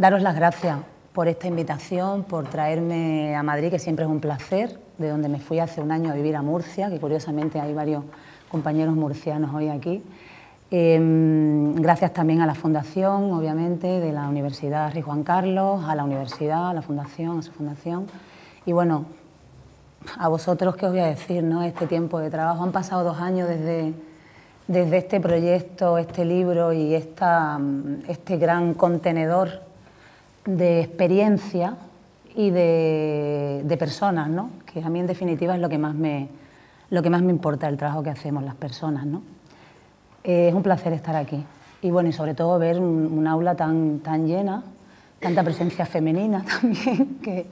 Daros las gracias por esta invitación, por traerme a Madrid, que siempre es un placer, de donde me fui hace un año a vivir a Murcia, que curiosamente hay varios compañeros murcianos hoy aquí. Gracias también a la Fundación, obviamente, de la Universidad Rey Juan Carlos, a la Universidad, a la Fundación, a su Fundación. Y bueno, a vosotros, ¿qué os voy a decir, no? Este tiempo de trabajo. Han pasado 2 años desde este proyecto, este libro y este gran contenedor de experiencia y de personas, ¿no? Que a mí en definitiva es lo que más me importa, el trabajo que hacemos las personas, ¿no? Es un placer estar aquí y bueno, y sobre todo ver un aula tan llena, tanta presencia femenina también, que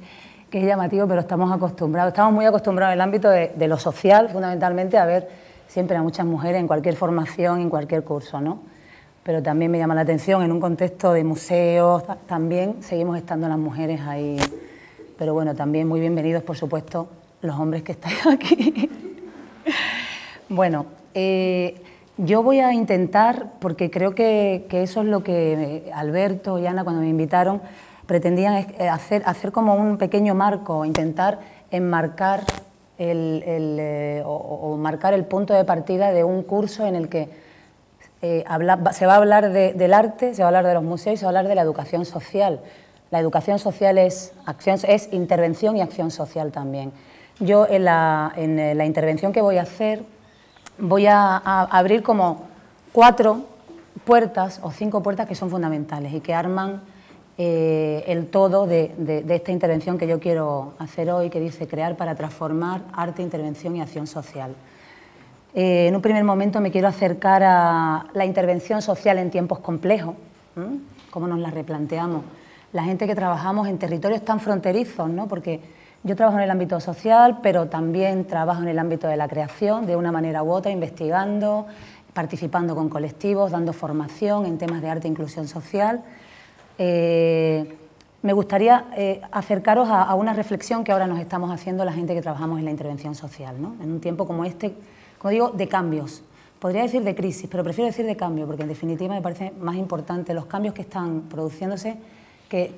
es llamativo, pero estamos muy acostumbrados en el ámbito de lo social, fundamentalmente, a ver siempre a muchas mujeres en cualquier formación, en cualquier curso, ¿no? Pero también me llama la atención, en un contexto de museos, también seguimos estando las mujeres ahí. Pero bueno, también muy bienvenidos, por supuesto, los hombres que estáis aquí. Bueno, yo voy a intentar, porque creo que eso es lo que Alberto y Ana, cuando me invitaron, pretendían hacer como un pequeño marco, intentar enmarcar marcar el punto de partida de un curso en el que se va a hablar del arte, se va a hablar de los museos y se va a hablar de la educación social. La educación social es intervención y acción social también. Yo en la intervención que voy a hacer voy a abrir como 4 puertas o 5 puertas que son fundamentales y que arman el todo de esta intervención que yo quiero hacer hoy, que dice crear para transformar arte, intervención y acción social. En un primer momento me quiero acercar a la intervención social en tiempos complejos, cómo nos la replanteamos. La gente que trabajamos en territorios tan fronterizos, ¿no? Porque yo trabajo en el ámbito social, pero también trabajo en el ámbito de la creación, de una manera u otra, investigando, participando con colectivos, dando formación en temas de arte e inclusión social. Me gustaría acercaros a una reflexión que ahora nos estamos haciendo la gente que trabajamos en la intervención social, ¿no? En un tiempo como este, como digo, de cambios. Podría decir de crisis, pero prefiero decir de cambio, porque en definitiva me parece más importante los cambios que están produciéndose, que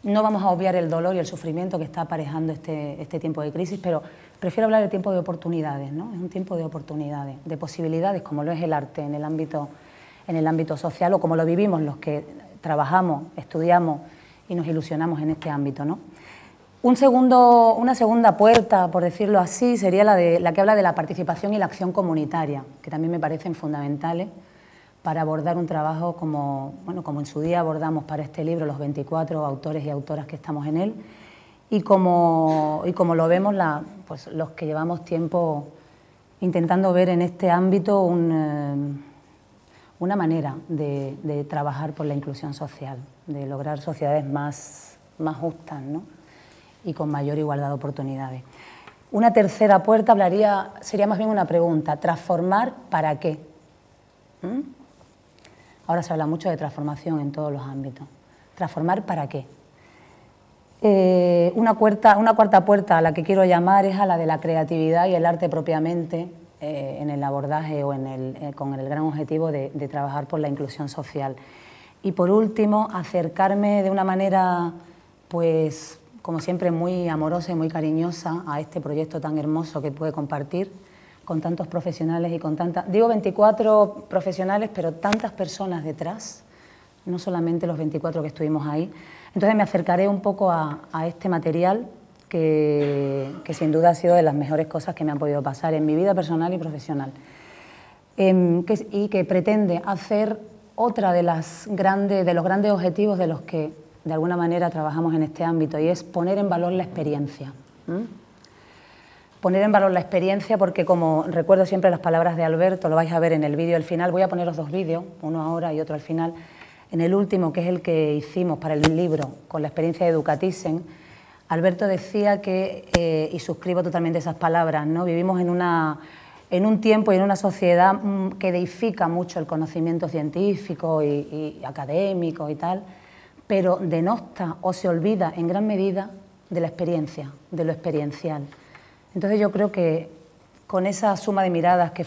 no vamos a obviar el dolor y el sufrimiento que está aparejando este tiempo de crisis, pero prefiero hablar de tiempo de oportunidades, ¿no? Es un tiempo de oportunidades, de posibilidades, como lo es el arte en el ámbito social, o como lo vivimos los que trabajamos, estudiamos y nos ilusionamos en este ámbito, ¿no? Una segunda puerta, por decirlo así, sería la que habla de la participación y la acción comunitaria, que también me parecen fundamentales para abordar un trabajo como en su día abordamos para este libro los 24 autores y autoras que estamos en él, y como lo vemos pues los que llevamos tiempo intentando ver en este ámbito una manera de trabajar por la inclusión social, de lograr sociedades más justas, ¿no? Y con mayor igualdad de oportunidades. Una tercera puerta sería más bien una pregunta: ¿transformar para qué? Ahora se habla mucho de transformación en todos los ámbitos. ¿Transformar para qué? Una cuarta puerta a la que quiero llamar es a la de la creatividad y el arte propiamente, en el abordaje o con el gran objetivo de trabajar por la inclusión social. Y por último, acercarme de una manera, pues, como siempre, muy amorosa y muy cariñosa a este proyecto tan hermoso que puede compartir con tantos profesionales y con digo 24 profesionales, pero tantas personas detrás, no solamente los 24 que estuvimos ahí. Entonces me acercaré un poco a este material que sin duda ha sido de las mejores cosas que me han podido pasar en mi vida personal y profesional, y que pretende hacer otra de los grandes objetivos de los que de alguna manera trabajamos en este ámbito, y es poner en valor la experiencia. Poner en valor la experiencia porque, como recuerdo siempre las palabras de Alberto, lo vais a ver en el vídeo al final, voy a poner los 2 vídeos, uno ahora y otro al final. En el último, que es el que hicimos para el libro con la experiencia de Educatizen, Alberto decía que, y suscribo totalmente esas palabras, ¿no? Vivimos en un tiempo y en una sociedad que deifica mucho el conocimiento científico y académico y tal, pero denosta o se olvida en gran medida de la experiencia, de lo experiencial. Entonces yo creo que con esa suma de miradas que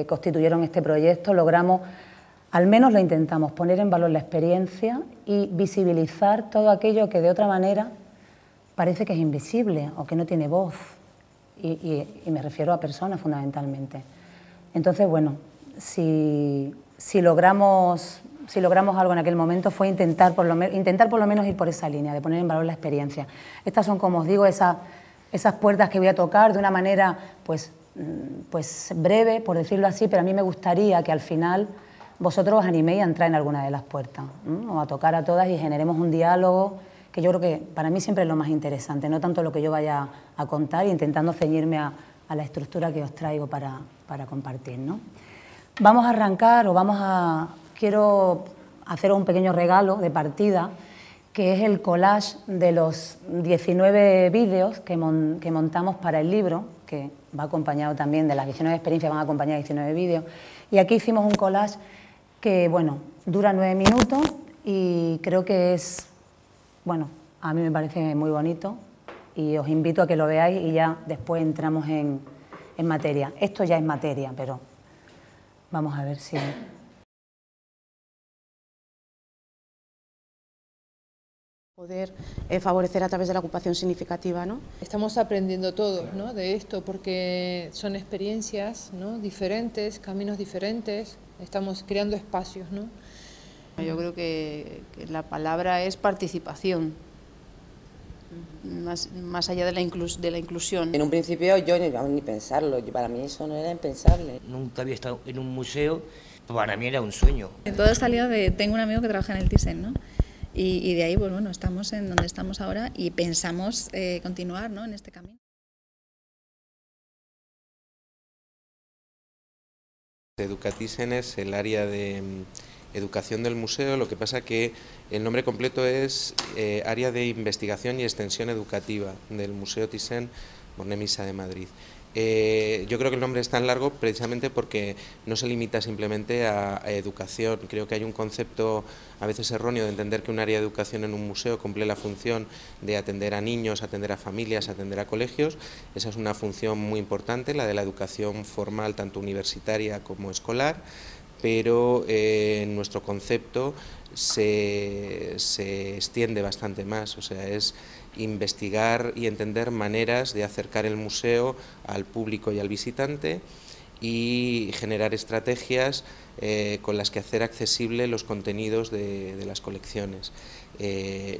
constituyeron este proyecto logramos al menos lo intentamos, poner en valor la experiencia y visibilizar todo aquello que de otra manera parece que es invisible o que no tiene voz, y me refiero a personas fundamentalmente. Entonces, bueno, si logramos algo en aquel momento fue intentar por lo menos ir por esa línea, de poner en valor la experiencia. Estas son, como os digo, esas puertas que voy a tocar de una manera pues breve, por decirlo así, pero a mí me gustaría que al final vosotros os animéis a entrar en alguna de las puertas, o a tocar a todas y generemos un diálogo, que yo creo que para mí siempre es lo más interesante, no tanto lo que yo vaya a contar, intentando ceñirme a la estructura que os traigo para compartir, ¿no? Vamos a arrancar, quiero haceros un pequeño regalo de partida, que es el collage de los 19 vídeos que montamos para el libro, que va acompañado también de las 19 experiencias, van a acompañar 19 vídeos. Y aquí hicimos un collage que, bueno, dura 9 minutos y creo que es, bueno, a mí me parece muy bonito y os invito a que lo veáis y ya después entramos en materia. Esto ya es materia, pero vamos a ver si... Poder favorecer a través de la ocupación significativa, ¿no? Estamos aprendiendo todos, ¿no?, de esto, porque son experiencias, ¿no?, diferentes, caminos diferentes, estamos creando espacios, ¿no? Yo creo que la palabra es participación, más allá de la inclusión. En un principio yo ni pensarlo, para mí eso no era impensable. Nunca había estado en un museo, para mí era un sueño. Todo salió de, tengo un amigo que trabaja en el Thyssen, ¿no? Y de ahí, pues bueno, estamos en donde estamos ahora y pensamos continuar, ¿no?, en este camino. Educathyssen es el área de educación del museo, lo que pasa que el nombre completo es Área de Investigación y Extensión Educativa del Museo Thyssen-Bornemisza de Madrid. Yo creo que el nombre es tan largo precisamente porque no se limita simplemente a educación. Creo que hay un concepto a veces erróneo de entender que un área de educación en un museo cumple la función de atender a niños, atender a familias, atender a colegios. Esa es una función muy importante, la de la educación formal, tanto universitaria como escolar, pero en nuestro concepto se extiende bastante más, o sea, es investigar y entender maneras de acercar el museo al público y al visitante y generar estrategias con las que hacer accesible los contenidos de las colecciones,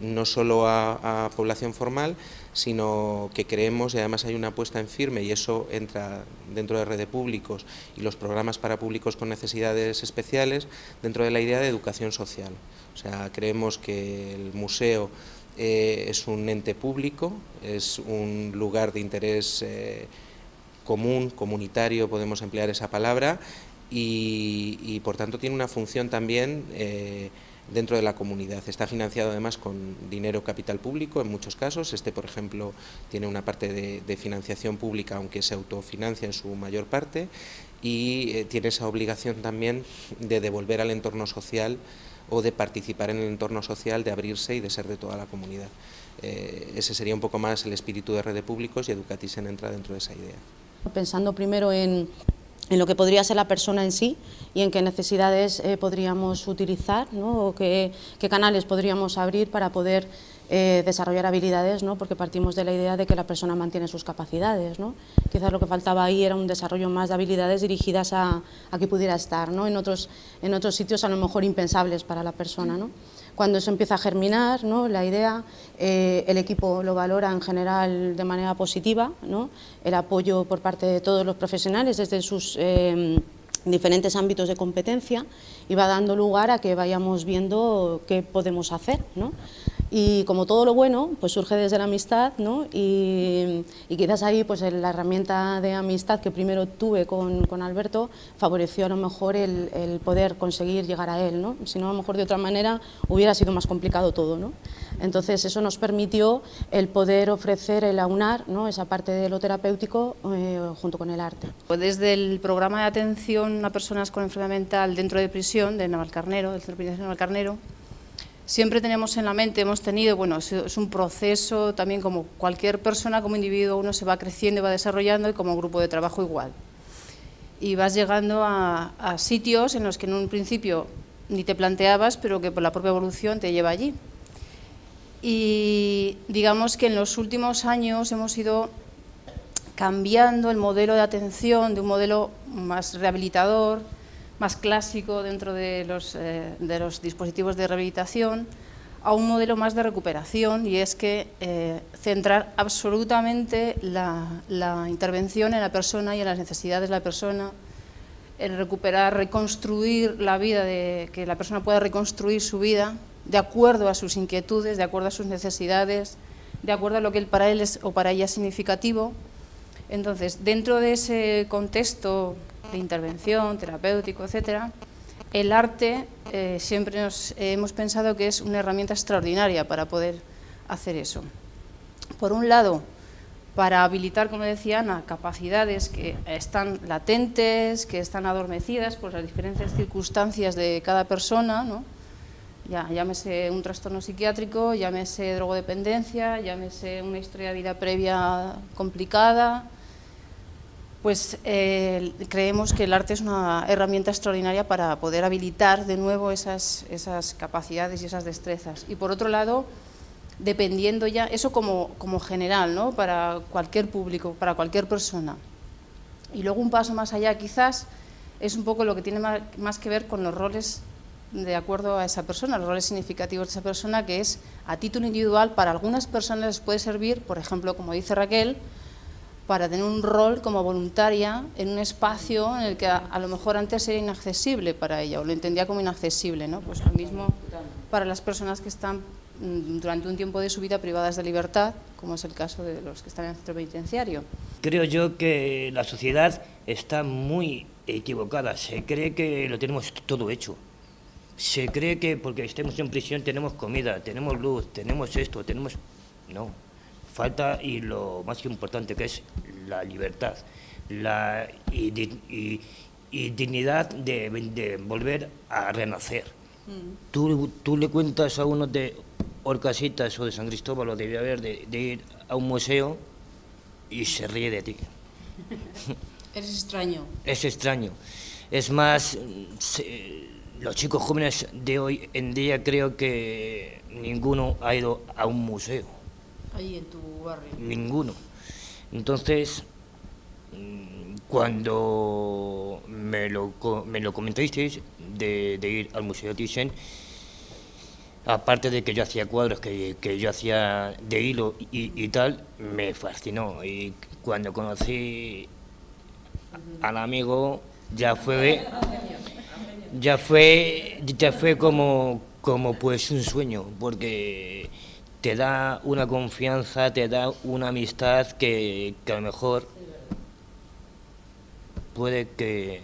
no solo a población formal, sino que creemos, y además hay una apuesta en firme, y eso entra dentro de Red de Públicos y los programas para públicos con necesidades especiales, dentro de la idea de educación social. O sea, creemos que el museo es un ente público, es un lugar de interés común, comunitario, podemos emplear esa palabra, y por tanto tiene una función también dentro de la comunidad. Está financiado además con dinero capital público en muchos casos. Por ejemplo, tiene una parte de financiación pública, aunque se autofinancia en su mayor parte, y tiene esa obligación también de devolver al entorno social o de participar en el entorno social, de abrirse y de ser de toda la comunidad. Ese sería un poco más el espíritu de Red de Públicos, y Educathyssen entra dentro de esa idea. Pensando primero en lo que podría ser la persona en sí y en qué necesidades podríamos utilizar, ¿no?, o qué canales podríamos abrir para poder desarrollar habilidades, ¿no?, porque partimos de la idea de que la persona mantiene sus capacidades, ¿no? Quizás lo que faltaba ahí era un desarrollo más de habilidades dirigidas a que pudiera estar, ¿no?, en otros sitios a lo mejor impensables para la persona, ¿no? Cuando eso empieza a germinar, ¿no?, la idea, el equipo lo valora en general de manera positiva, ¿no?, el apoyo por parte de todos los profesionales desde sus diferentes ámbitos de competencia, y va dando lugar a que vayamos viendo qué podemos hacer, ¿no? Y como todo lo bueno, pues surge desde la amistad, ¿no? Y quizás ahí pues la herramienta de amistad que primero tuve con Alberto favoreció a lo mejor el poder conseguir llegar a él, ¿no? Si no, a lo mejor de otra manera hubiera sido más complicado todo, ¿no? Entonces eso nos permitió el poder ofrecer, el aunar, ¿no?, esa parte de lo terapéutico junto con el arte. Desde el programa de atención a personas con enfermedad mental dentro de prisión de Navalcarnero, del Centro Penitenciario de Navalcarnero, siempre tenemos en la mente, hemos tenido, bueno, es un proceso también, como cualquier persona, como individuo, uno se va creciendo y va desarrollando, y como grupo de trabajo igual. Y vas llegando a sitios en los que en un principio ni te planteabas, pero que por la propia evolución te lleva allí. Y digamos que en los últimos años hemos ido cambiando el modelo de atención de un modelo más rehabilitador, más clásico dentro de los dispositivos de rehabilitación, a un modelo más de recuperación, y es que centrar absolutamente la intervención en la persona y en las necesidades de la persona, en recuperar, reconstruir la vida, que la persona pueda reconstruir su vida de acuerdo a sus inquietudes, de acuerdo a sus necesidades, de acuerdo a lo que para él o para ella es significativo. Entonces, dentro de ese contexto de intervención, terapéutico, etcétera, el arte siempre hemos pensado que es una herramienta extraordinaria para poder hacer eso. Por un lado, para habilitar, como decía Ana, capacidades que están latentes, que están adormecidas por las diferentes circunstancias de cada persona, ¿no? Llámese un trastorno psiquiátrico, llámese drogodependencia, llámese una historia de vida previa complicada. Pues creemos que el arte es una herramienta extraordinaria para poder habilitar de nuevo esas capacidades y esas destrezas. Y por otro lado, dependiendo ya, eso como general, ¿no? Para cualquier público, para cualquier persona. Y luego un paso más allá quizás es un poco lo que tiene más que ver con los roles de acuerdo a esa persona, los roles significativos de esa persona, que es a título individual. Para algunas personas les puede servir, por ejemplo, como dice Raquel, para tener un rol como voluntaria en un espacio en el que a lo mejor antes era inaccesible para ella, o lo entendía como inaccesible, ¿no? Pues lo mismo para las personas que están durante un tiempo de su vida privadas de libertad, como es el caso de los que están en el centro penitenciario. Creo yo que la sociedad está muy equivocada, se cree que lo tenemos todo hecho. Se cree que porque estemos en prisión tenemos comida, tenemos luz, tenemos esto, tenemos... No, falta, y lo más importante, que es la libertad, y dignidad de volver a renacer. Tú le cuentas a uno de Orcasitas o de San Cristóbal o de Villaverde de ir a un museo y se ríe de ti. Eres extraño. Es extraño. Es más... Los chicos jóvenes de hoy en día creo que ninguno ha ido a un museo. Ahí en tu barrio. Ninguno. Entonces, cuando me lo comentasteis de ir al Museo Thyssen, aparte de que yo hacía cuadros, que yo hacía de hilo y tal, me fascinó. Y cuando conocí al amigo, ya fue como pues un sueño, porque te da una confianza, te da una amistad que a lo mejor puede que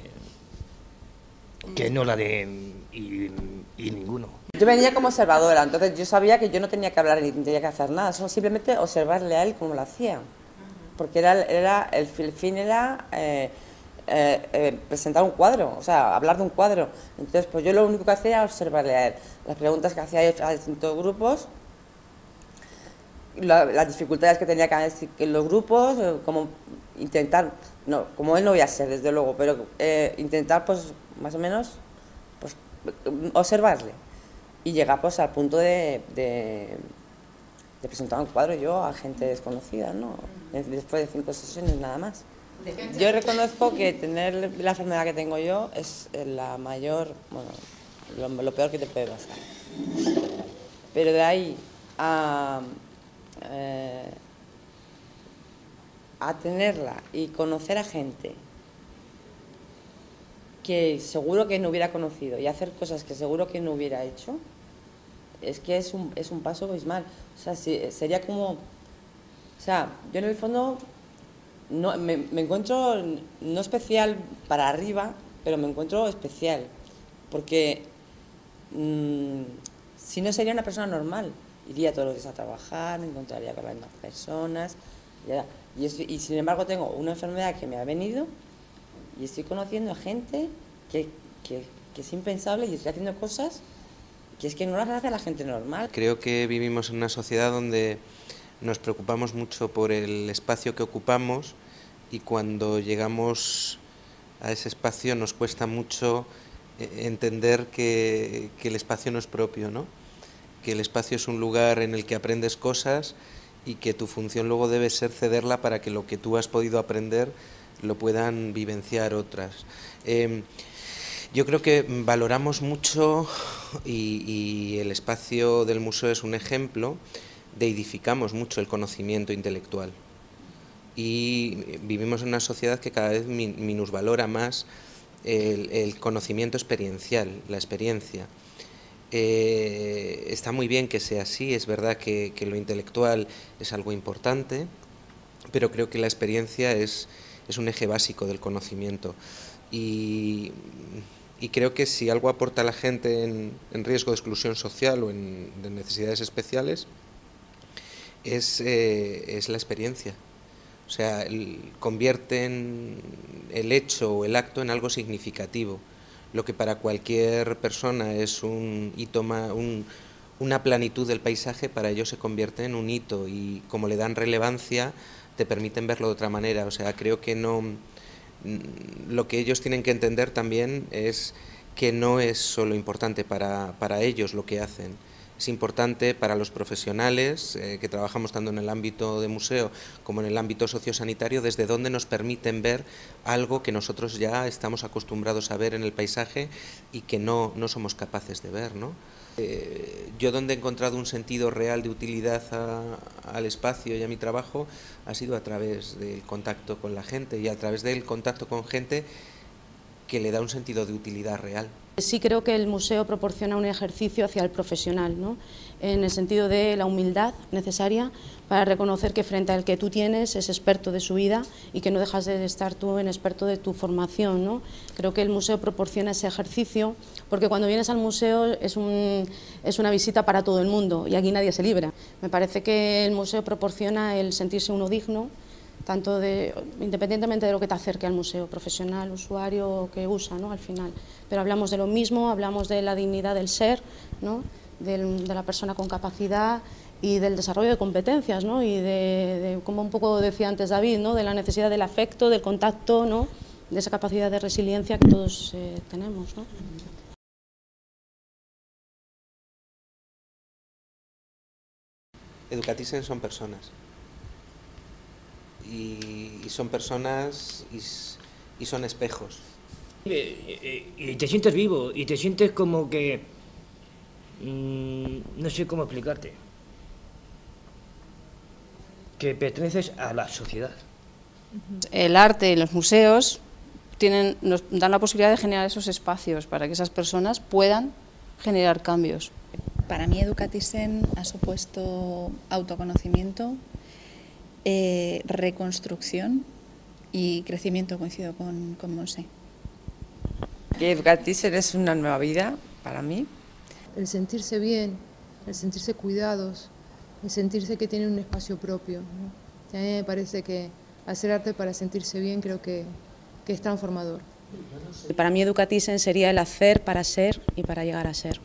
no la de y ninguno. Yo venía como observadora, entonces yo sabía que yo no tenía que hablar ni tenía que hacer nada, solo simplemente observarle a él cómo lo hacía, porque el fin era presentar un cuadro, o sea, hablar de un cuadro. Entonces, pues yo lo único que hacía era observarle a él, las preguntas que hacía a distintos grupos, las dificultades que tenía que los grupos, como intentar, no, como él no voy a ser, desde luego, pero intentar, pues, más o menos, pues, observarle y llegar, pues, al punto de presentar un cuadro yo a gente desconocida, ¿no? Después de 5 sesiones nada más. Yo reconozco que tener la enfermedad que tengo yo es la mayor, bueno, lo peor que te puede pasar. Pero de ahí a tenerla y conocer a gente que seguro que no hubiera conocido y hacer cosas que seguro que no hubiera hecho, es que es un paso abismal. O sea, sería como... O sea, yo en el fondo no, me encuentro no especial para arriba, pero me encuentro especial, porque si no sería una persona normal. Iría todos los días a trabajar, me encontraría con las mismas personas, y sin embargo tengo una enfermedad que me ha venido y estoy conociendo a gente que es impensable y estoy haciendo cosas que es que no las hace la gente normal. Creo que vivimos en una sociedad donde nos preocupamos mucho por el espacio que ocupamos y cuando llegamos a ese espacio nos cuesta mucho entender que el espacio no es propio, ¿no? Que el espacio es un lugar en el que aprendes cosas y que tu función luego debe ser cederla para que lo que tú has podido aprender lo puedan vivenciar otras. Yo creo que valoramos mucho, y el espacio del museo es un ejemplo, deidificamos mucho el conocimiento intelectual. Y vivimos en una sociedad que cada vez minusvalora más el conocimiento experiencial, la experiencia. Está muy bien que sea así, es verdad que lo intelectual es algo importante, pero creo que la experiencia es un eje básico del conocimiento. Y creo que si algo aporta a la gente en riesgo de exclusión social o de necesidades especiales, es la experiencia. O sea, convierten el hecho o el acto en algo significativo. Lo que para cualquier persona es un hito, una planitud del paisaje, para ellos se convierte en un hito, y como le dan relevancia, te permiten verlo de otra manera. O sea, creo que lo que ellos tienen que entender también es que no es solo importante para ellos lo que hacen. Es importante para los profesionales que trabajamos tanto en el ámbito de museo como en el ámbito sociosanitario, desde donde nos permiten ver algo que nosotros ya estamos acostumbrados a ver en el paisaje y que no somos capaces de ver, ¿no? Yo donde he encontrado un sentido real de utilidad al espacio y a mi trabajo ha sido a través del contacto con la gente, y a través del contacto con gente que le da un sentido de utilidad real. Sí creo que el museo proporciona un ejercicio hacia el profesional, ¿no? En el sentido de la humildad necesaria para reconocer que frente al que tú tienes es experto de su vida y que no dejas de estar tú en experto de tu formación, ¿no? Creo que el museo proporciona ese ejercicio, porque cuando vienes al museo es una visita para todo el mundo y aquí nadie se libra. Me parece que el museo proporciona el sentirse uno digno, independientemente de lo que te acerque al museo, profesional, usuario que usa, ¿no? Al final. Pero hablamos de lo mismo, hablamos de la dignidad del ser, ¿no? de la persona con capacidad y del desarrollo de competencias, ¿no? Y como un poco decía antes David, ¿no? De la necesidad del afecto, del contacto, ¿no? De esa capacidad de resiliencia que todos tenemos, ¿no? Educatisen son personas. Y son personas y son espejos. Y te sientes vivo, y te sientes como que... no sé cómo explicarte. Que perteneces a la sociedad. El arte y los museos nos dan la posibilidad de generar esos espacios para que esas personas puedan generar cambios. Para mí Educatisen ha supuesto autoconocimiento, reconstrucción y crecimiento. Coincido con Monse. Que Educatisen es una nueva vida para mí. El sentirse bien, el sentirse cuidados, el sentirse que tiene un espacio propio, ¿no? A mí me parece que hacer arte para sentirse bien creo que es transformador. Para mí Educatisen sería el hacer para ser y para llegar a ser.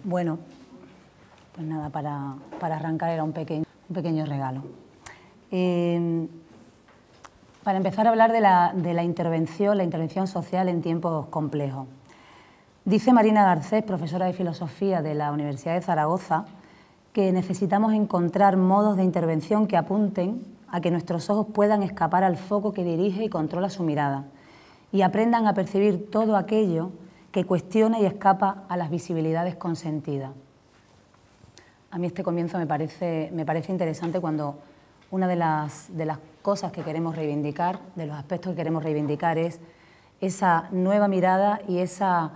Bueno, pues nada, para arrancar era un pequeño regalo. Para empezar a hablar de la intervención social en tiempos complejos. Dice Marina Garcés, profesora de Filosofía de la Universidad de Zaragoza, que necesitamos encontrar modos de intervención que apunten a que nuestros ojos puedan escapar al foco que dirige y controla su mirada y aprendan a percibir todo aquello que cuestiona y escapa a las visibilidades consentidas. A mí este comienzo me parece interesante cuando una de las cosas que queremos reivindicar, de los aspectos que queremos reivindicar, es esa nueva mirada y esa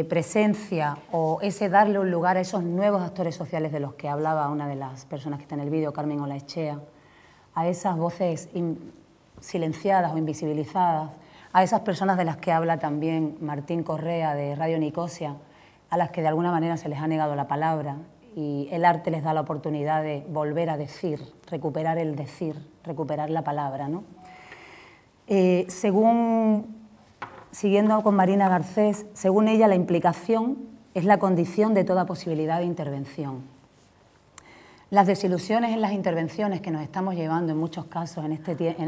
presencia o ese darle un lugar a esos nuevos actores sociales de los que hablaba una de las personas que está en el vídeo, Carmen Olaechea, a esas voces silenciadas o invisibilizadas, a esas personas de las que habla también Martín Correa de Radio Nicosia, a las que de alguna manera se les ha negado la palabra, y el arte les da la oportunidad de volver a decir, recuperar el decir, recuperar la palabra, ¿no? Siguiendo con Marina Garcés, según ella, la implicación es la condición de toda posibilidad de intervención. Las desilusiones en las intervenciones que nos estamos llevando en muchos casos en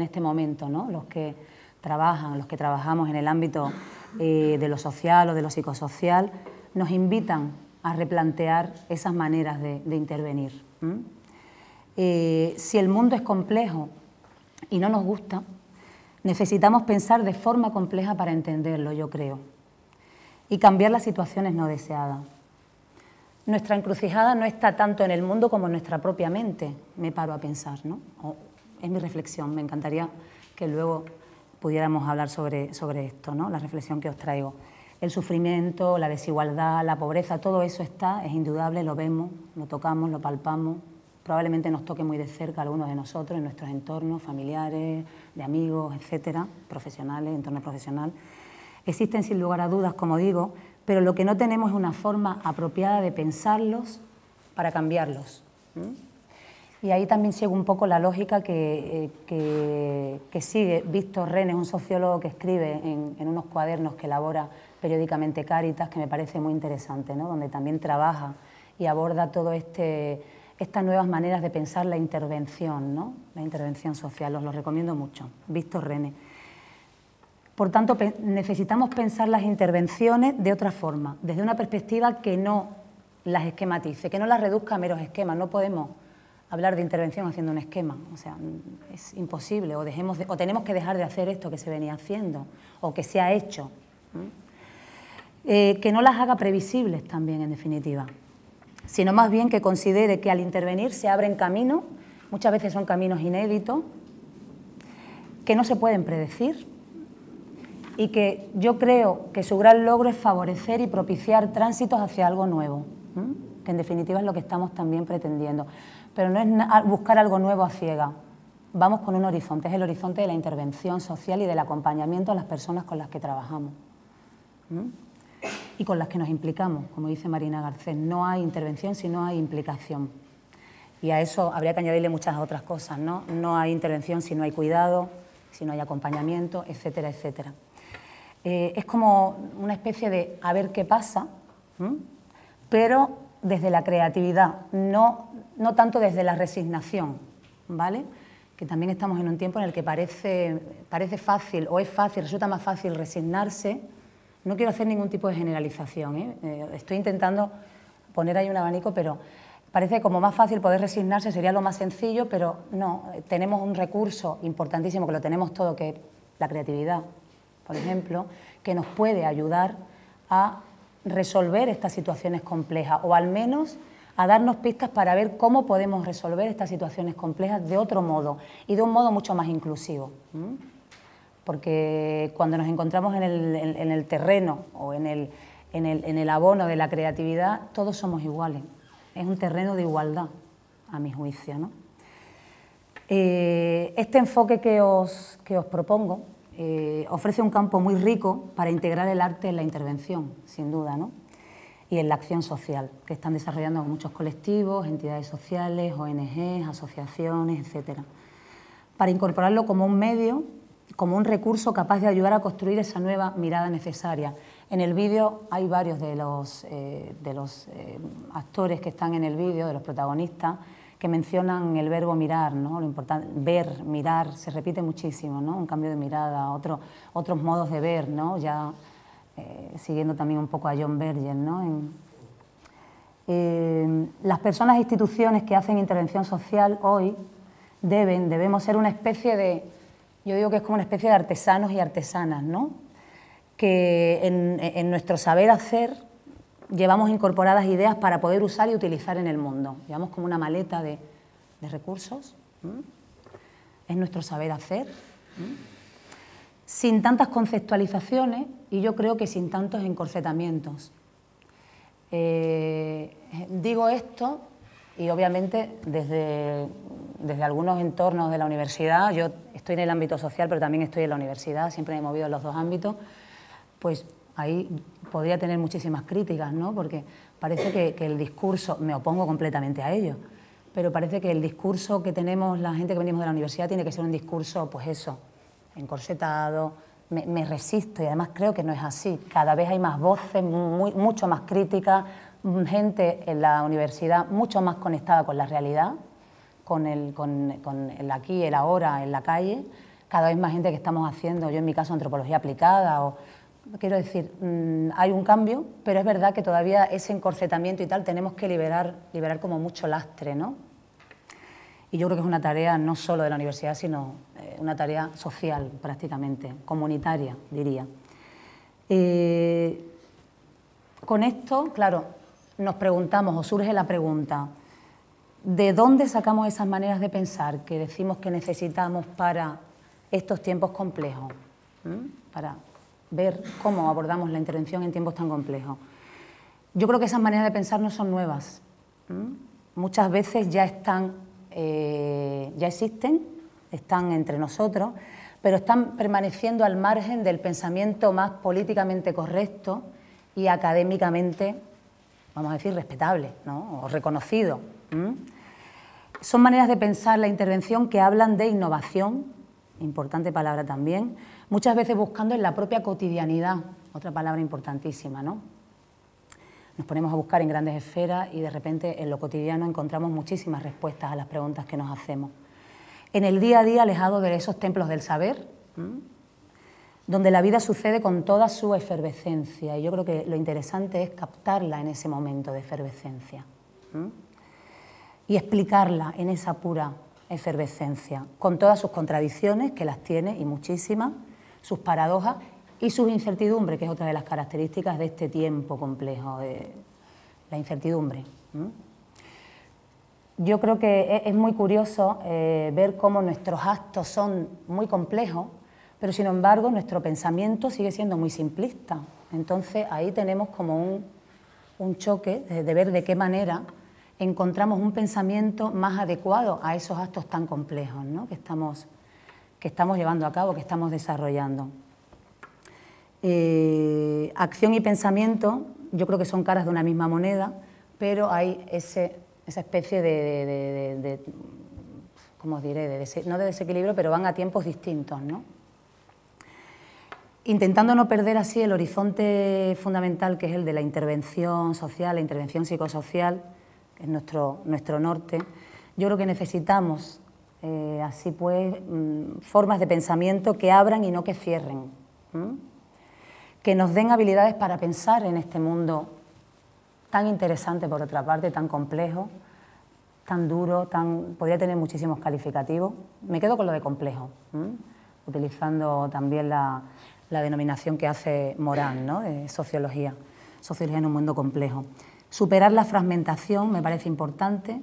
este momento, ¿no? Los que trabajamos en el ámbito de lo social o de lo psicosocial, nos invitan a replantear esas maneras de intervenir. Si el mundo es complejo y no nos gusta, necesitamos pensar de forma compleja para entenderlo, yo creo, y cambiar las situaciones no deseadas. Nuestra encrucijada no está tanto en el mundo como en nuestra propia mente, me paro a pensar, ¿no? Es mi reflexión, me encantaría que luego pudiéramos hablar sobre esto, ¿no? La reflexión que os traigo. El sufrimiento, la desigualdad, la pobreza, todo eso está, es indudable, lo vemos, lo tocamos, lo palpamos. Probablemente nos toque muy de cerca a algunos de nosotros, en nuestros entornos familiares, de amigos, etcétera, profesionales, entorno profesional. Existen sin lugar a dudas, como digo, pero lo que no tenemos es una forma apropiada de pensarlos para cambiarlos. Y ahí también sigue un poco la lógica que sigue Víctor Renes, un sociólogo que escribe en unos cuadernos que elabora periódicamente Cáritas, que me parece muy interesante, ¿no? Donde también trabaja y aborda todo estas nuevas maneras de pensar la intervención, ¿no? La intervención social, os lo recomiendo mucho, Víctor Renes. Por tanto, necesitamos pensar las intervenciones de otra forma, desde una perspectiva que no las esquematice, que no las reduzca a meros esquemas. No podemos hablar de intervención haciendo un esquema, o sea, es imposible, o tenemos que dejar de hacer esto que se venía haciendo, o que se ha hecho. Que no las haga previsibles también, en definitiva, sino más bien que considere que al intervenir se abren caminos, muchas veces son caminos inéditos, que no se pueden predecir, y que yo creo que su gran logro es favorecer y propiciar tránsitos hacia algo nuevo, que en definitiva es lo que estamos también pretendiendo. Pero no es buscar algo nuevo a ciegas, vamos con un horizonte, es el horizonte de la intervención social y del acompañamiento a las personas con las que trabajamos y con las que nos implicamos, como dice Marina Garcés. No hay intervención si no hay implicación. Y a eso habría que añadirle muchas otras cosas, ¿no? No hay intervención si no hay cuidado, si no hay acompañamiento, etcétera, etcétera. Es como una especie de a ver qué pasa, pero desde la creatividad, no tanto desde la resignación, ¿vale? Que también estamos en un tiempo en el que parece fácil, o es fácil, resulta más fácil resignarse. No quiero hacer ningún tipo de generalización, estoy intentando poner ahí un abanico, pero parece como más fácil poder resignarse, sería lo más sencillo, pero no, tenemos un recurso importantísimo, que lo tenemos todo, que es la creatividad, por ejemplo, que nos puede ayudar a resolver estas situaciones complejas, o al menos a darnos pistas para ver cómo podemos resolver estas situaciones complejas de otro modo, y de un modo mucho más inclusivo. Porque cuando nos encontramos en el terreno o en el abono de la creatividad, todos somos iguales. Es un terreno de igualdad, a mi juicio, ¿no? Este enfoque que os propongo ofrece un campo muy rico para integrar el arte en la intervención, sin duda, ¿no? Y en la acción social, que están desarrollando muchos colectivos, entidades sociales, ONGs, asociaciones, etcétera, para incorporarlo como un medio, como un recurso capaz de ayudar a construir esa nueva mirada necesaria. En el vídeo hay varios de los actores que están en el vídeo, de los protagonistas, que mencionan el verbo mirar, ¿no? Lo importante, ver, mirar, se repite muchísimo, ¿no? Un cambio de mirada, otros modos de ver, ¿no? Ya siguiendo también un poco a John Berger, ¿no? Las personas e instituciones que hacen intervención social hoy debemos ser una especie de, yo digo que es como una especie de artesanos y artesanas, ¿no? Que en nuestro saber hacer llevamos incorporadas ideas para poder usar y utilizar en el mundo. Llevamos como una maleta de recursos, es nuestro saber hacer, sin tantas conceptualizaciones y yo creo que sin tantos encorsetamientos. Digo esto y obviamente desde algunos entornos de la universidad, yo estoy en el ámbito social pero también estoy en la universidad, siempre me he movido en los dos ámbitos, pues ahí podría tener muchísimas críticas, ¿no? Porque parece que el discurso, me opongo completamente a ello, pero parece que el discurso que tenemos la gente que venimos de la universidad tiene que ser un discurso, pues eso, encorsetado. Me resisto y además creo que no es así. Cada vez hay más voces, mucho más críticas, gente en la universidad mucho más conectada con la realidad, con el aquí, el ahora, en la calle. Cada vez más gente que estamos haciendo, yo en mi caso, antropología aplicada. Quiero decir, hay un cambio, pero es verdad que todavía ese encorsetamiento y tal tenemos que liberar como mucho lastre, ¿no? Y yo creo que es una tarea no solo de la universidad, sino una tarea social prácticamente, comunitaria, diría. Con esto, claro, nos preguntamos, o surge la pregunta, ¿de dónde sacamos esas maneras de pensar que decimos que necesitamos para estos tiempos complejos? Para ver cómo abordamos la intervención en tiempos tan complejos. Yo creo que esas maneras de pensar no son nuevas. Muchas veces ya existen, están entre nosotros, pero están permaneciendo al margen del pensamiento más políticamente correcto y académicamente, vamos a decir, respetable, ¿no? O reconocido. Son maneras de pensar la intervención que hablan de innovación, importante palabra también, muchas veces buscando en la propia cotidianidad, otra palabra importantísima, ¿no? Nos ponemos a buscar en grandes esferas y de repente en lo cotidiano encontramos muchísimas respuestas a las preguntas que nos hacemos. En el día a día, alejado de esos templos del saber, donde la vida sucede con toda su efervescencia, y yo creo que lo interesante es captarla en ese momento de efervescencia y explicarla en esa pura efervescencia, con todas sus contradicciones, que las tiene y muchísimas, sus paradojas y sus incertidumbres, que es otra de las características de este tiempo complejo, de la incertidumbre. Yo creo que es muy curioso ver cómo nuestros actos son muy complejos, pero sin embargo nuestro pensamiento sigue siendo muy simplista. Entonces ahí tenemos como un choque de ver de qué manera encontramos un pensamiento más adecuado a esos actos tan complejos, ¿no? que estamos llevando a cabo, que estamos desarrollando. Acción y pensamiento, yo creo que son caras de una misma moneda, pero hay esa especie de ¿cómo os diré? No de desequilibrio, pero van a tiempos distintos, ¿no? Intentando no perder así el horizonte fundamental, que es el de la intervención social, la intervención psicosocial, que es nuestro norte. Yo creo que necesitamos, así pues, formas de pensamiento que abran y no que cierren, que nos den habilidades para pensar en este mundo tan interesante, por otra parte, tan complejo, tan duro, podría tener muchísimos calificativos. Me quedo con lo de complejo, utilizando también la denominación que hace Morán, ¿no? De sociología en un mundo complejo. Superar la fragmentación me parece importante,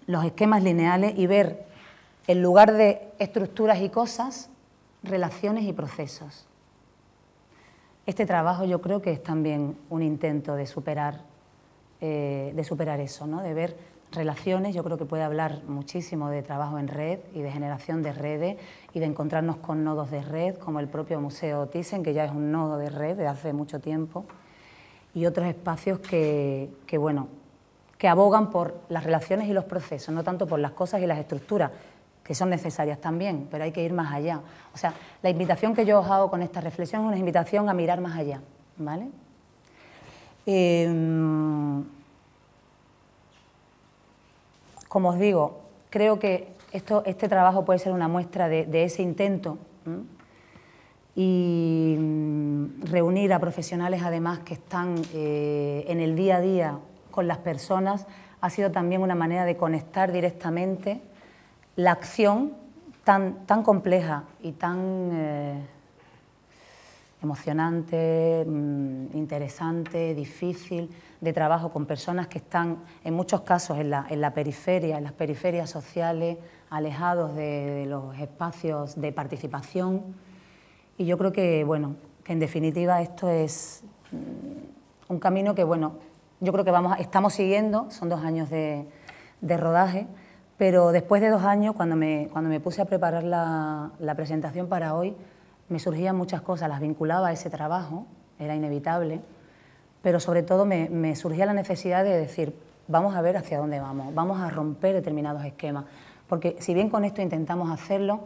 los esquemas lineales y ver, en lugar de estructuras y cosas, relaciones y procesos. Este trabajo yo creo que es también un intento de superar eso, ¿no? De ver relaciones. Yo creo que puede hablar muchísimo de trabajo en red y de generación de redes y de encontrarnos con nodos de red, como el propio Museo Thyssen, que ya es un nodo de red de hace mucho tiempo, y otros espacios que abogan por las relaciones y los procesos, no tanto por las cosas y las estructuras, que son necesarias también, pero hay que ir más allá. O sea, la invitación que yo os hago con esta reflexión es una invitación a mirar más allá, ¿vale? Como os digo, creo que este trabajo puede ser una muestra de ese intento y reunir a profesionales además que están en el día a día con las personas ha sido también una manera de conectar directamente la acción tan compleja y tan emocionante, interesante, difícil, de trabajo con personas que están en muchos casos en la periferia, en las periferias sociales, alejados de los espacios de participación. Y yo creo que en definitiva esto es un camino que yo creo que estamos siguiendo, son 2 años de rodaje, pero después de 2 años, cuando me puse a preparar la presentación para hoy, me surgían muchas cosas, las vinculaba a ese trabajo era inevitable, pero sobre todo me surgía la necesidad de decir, vamos a ver hacia dónde vamos, vamos a romper determinados esquemas, porque si bien con esto intentamos hacerlo,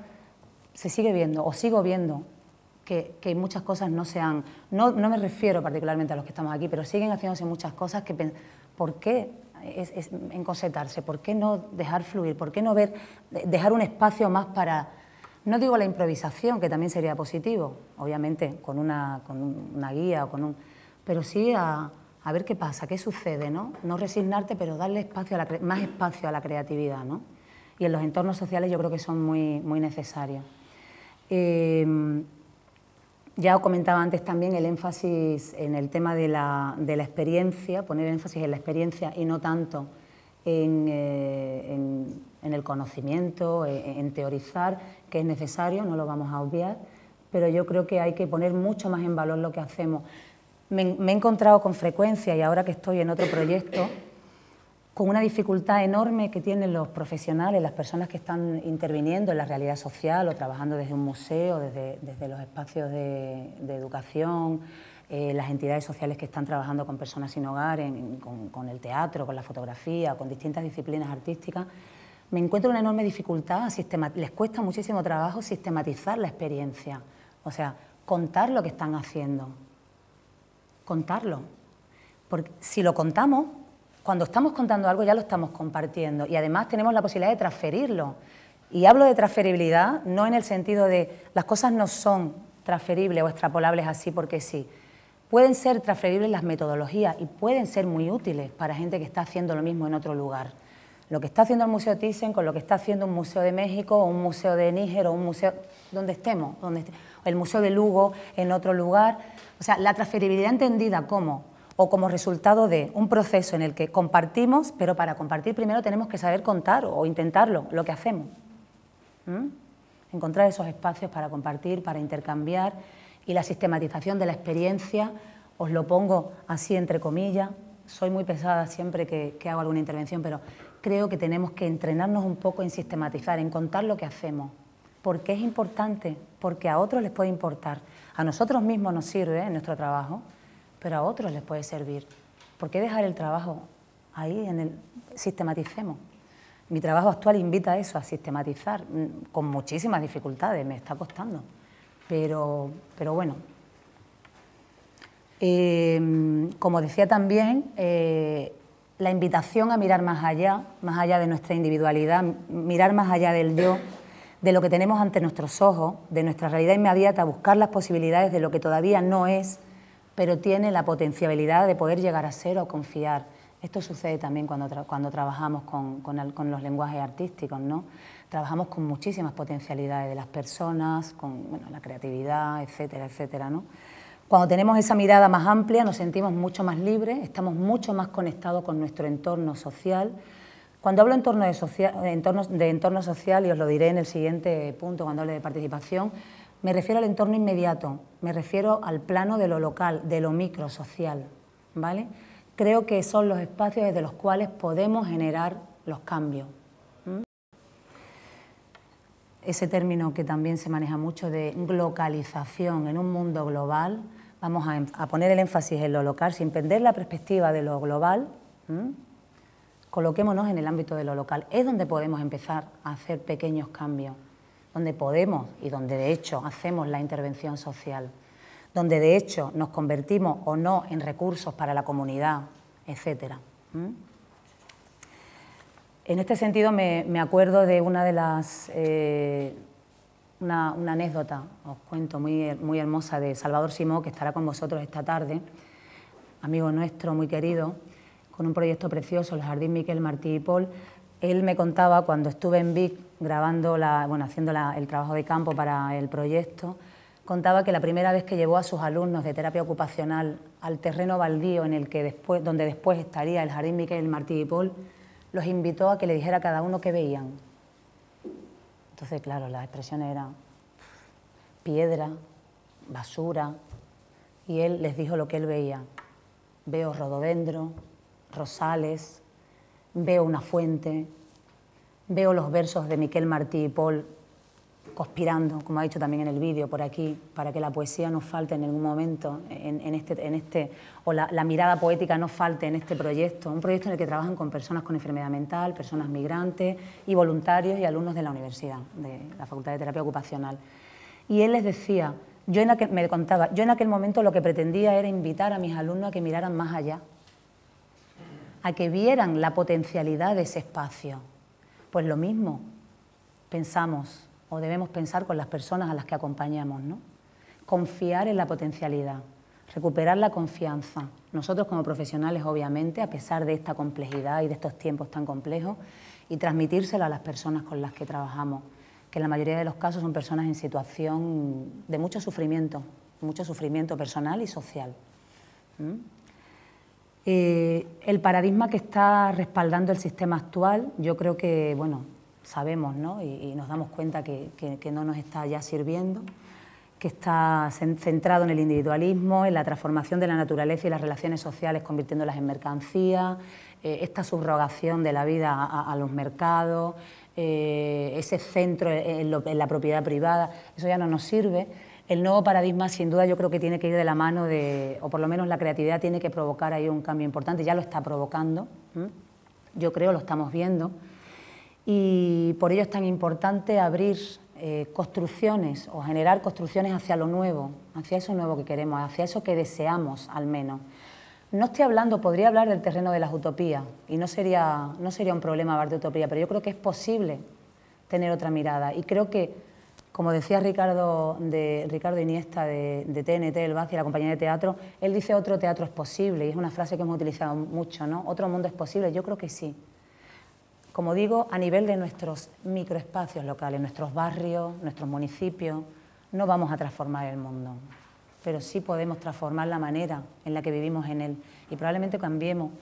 se sigue viendo, o sigo viendo, que muchas cosas no se han... No me refiero particularmente a los que estamos aquí, pero siguen haciéndose muchas cosas que... ¿Por qué es encosetarse? ¿Por qué no dejar fluir? ¿Por qué no dejar un espacio más para... No digo la improvisación, que también sería positivo, obviamente, con una guía, pero sí a ver qué pasa, qué sucede, ¿no? No resignarte, pero darle más espacio a la creatividad, ¿no? Y en los entornos sociales yo creo que son muy, muy necesarios. Ya os comentaba antes también el énfasis en el tema de la experiencia, poner énfasis en la experiencia y no tanto en el conocimiento, en teorizar, que es necesario, no lo vamos a obviar, pero yo creo que hay que poner mucho más en valor lo que hacemos. Me he encontrado con frecuencia, y ahora que estoy en otro proyecto, con una dificultad enorme que tienen los profesionales, las personas que están interviniendo en la realidad social o trabajando desde un museo, desde los espacios de educación, las entidades sociales que están trabajando con personas sin hogar, con el teatro, con la fotografía, con distintas disciplinas artísticas. Me encuentro una enorme dificultad, les cuesta muchísimo trabajo sistematizar la experiencia, o sea, contar lo que están haciendo, contarlo, porque si lo contamos, cuando estamos contando algo ya lo estamos compartiendo y además tenemos la posibilidad de transferirlo. Y hablo de transferibilidad no en el sentido de las cosas no son transferibles o extrapolables así porque sí. Pueden ser transferibles las metodologías y pueden ser muy útiles para gente que está haciendo lo mismo en otro lugar. Lo que está haciendo el Museo Thyssen con lo que está haciendo un museo de México o un museo de Níger o un museo donde estemos, el Museo de Lugo en otro lugar. O sea, la transferibilidad entendida como resultado de un proceso en el que compartimos, pero para compartir primero tenemos que saber contar o intentarlo, lo que hacemos. Encontrar esos espacios para compartir, para intercambiar, y la sistematización de la experiencia, os lo pongo así entre comillas, soy muy pesada siempre que hago alguna intervención, pero creo que tenemos que entrenarnos un poco en sistematizar, en contar lo que hacemos, porque es importante, porque a otros les puede importar, a nosotros mismos nos sirve en nuestro trabajo, pero a otros les puede servir. ¿Por qué dejar el trabajo ahí? Sistematicemos. Mi trabajo actual invita a eso, a sistematizar, con muchísimas dificultades, me está costando, pero bueno. Como decía también, la invitación a mirar más allá de nuestra individualidad, mirar más allá del yo, de lo que tenemos ante nuestros ojos, de nuestra realidad inmediata, buscar las posibilidades de lo que todavía no es, pero tiene la potencialidad de poder llegar a ser o confiar. Esto sucede también cuando trabajamos con los lenguajes artísticos, ¿no? Trabajamos con muchísimas potencialidades de las personas, con la creatividad, etcétera, etcétera, ¿no? Cuando tenemos esa mirada más amplia nos sentimos mucho más libres, estamos mucho más conectados con nuestro entorno social. Cuando hablo de entorno social, y os lo diré en el siguiente punto cuando hable de participación, me refiero al entorno inmediato, me refiero al plano de lo local, de lo microsocial, ¿vale? Creo que son los espacios desde los cuales podemos generar los cambios. Ese término que también se maneja mucho de globalización en un mundo global, vamos a poner el énfasis en lo local, sin perder la perspectiva de lo global, coloquémonos en el ámbito de lo local, es donde podemos empezar a hacer pequeños cambios, donde podemos y donde de hecho hacemos la intervención social, donde de hecho nos convertimos o no en recursos para la comunidad, etcétera. En este sentido me acuerdo de una de las, una anécdota, os cuento, muy hermosa, de Salvador Simó, que estará con vosotros esta tarde, amigo nuestro muy querido, con un proyecto precioso, el Jardín Miquel Martí y Pol. Él me contaba cuando estuve en Vic grabando, haciendo el trabajo de campo para el proyecto, contaba que la primera vez que llevó a sus alumnos de terapia ocupacional al terreno baldío donde después estaría el Jardín Miquel Martí y Pol, los invitó a que le dijera a cada uno qué veían. Entonces, claro, las expresiones eran piedra, basura, y él les dijo lo que él veía. Veo rododendro, rosales, veo una fuente, veo los versos de Miquel Martí y Pol conspirando, como ha dicho también en el vídeo por aquí, para que la poesía no falte en ningún momento, o la mirada poética no falte en este proyecto, un proyecto en el que trabajan con personas con enfermedad mental, personas migrantes y voluntarios y alumnos de la universidad, de la Facultad de Terapia Ocupacional. Y él les decía, me contaba, yo en aquel momento lo que pretendía era invitar a mis alumnos a que miraran más allá, a que vieran la potencialidad de ese espacio. Pues lo mismo pensamos o debemos pensar con las personas a las que acompañamos, ¿no? Confiar en la potencialidad, recuperar la confianza. Nosotros como profesionales, obviamente, a pesar de esta complejidad y de estos tiempos tan complejos, y transmitírselo a las personas con las que trabajamos, que en la mayoría de los casos son personas en situación de mucho sufrimiento personal y social. El paradigma que está respaldando el sistema actual, yo creo que, bueno, sabemos, ¿no? y nos damos cuenta que no nos está ya sirviendo, que está centrado en el individualismo, en la transformación de la naturaleza y las relaciones sociales convirtiéndolas en mercancía, esta subrogación de la vida a los mercados, ese centro en la propiedad privada, eso ya no nos sirve. El nuevo paradigma, sin duda, yo creo que tiene que ir de la mano o por lo menos la creatividad tiene que provocar ahí un cambio importante, ya lo está provocando, yo creo, lo estamos viendo. Y por ello es tan importante abrir construcciones o generar construcciones hacia lo nuevo, hacia eso nuevo que queremos, hacia eso que deseamos al menos. No estoy hablando, podría hablar del terreno de las utopías y no sería un problema hablar de utopía, pero yo creo que es posible tener otra mirada y creo que, como decía Ricardo Iniesta de TNT, el BACI, la compañía de teatro, él dice otro teatro es posible y es una frase que hemos utilizado mucho, ¿no? Otro mundo es posible, yo creo que sí. Como digo, a nivel de nuestros microespacios locales, nuestros barrios, nuestros municipios, no vamos a transformar el mundo, pero sí podemos transformar la manera en la que vivimos en él y probablemente cambiemos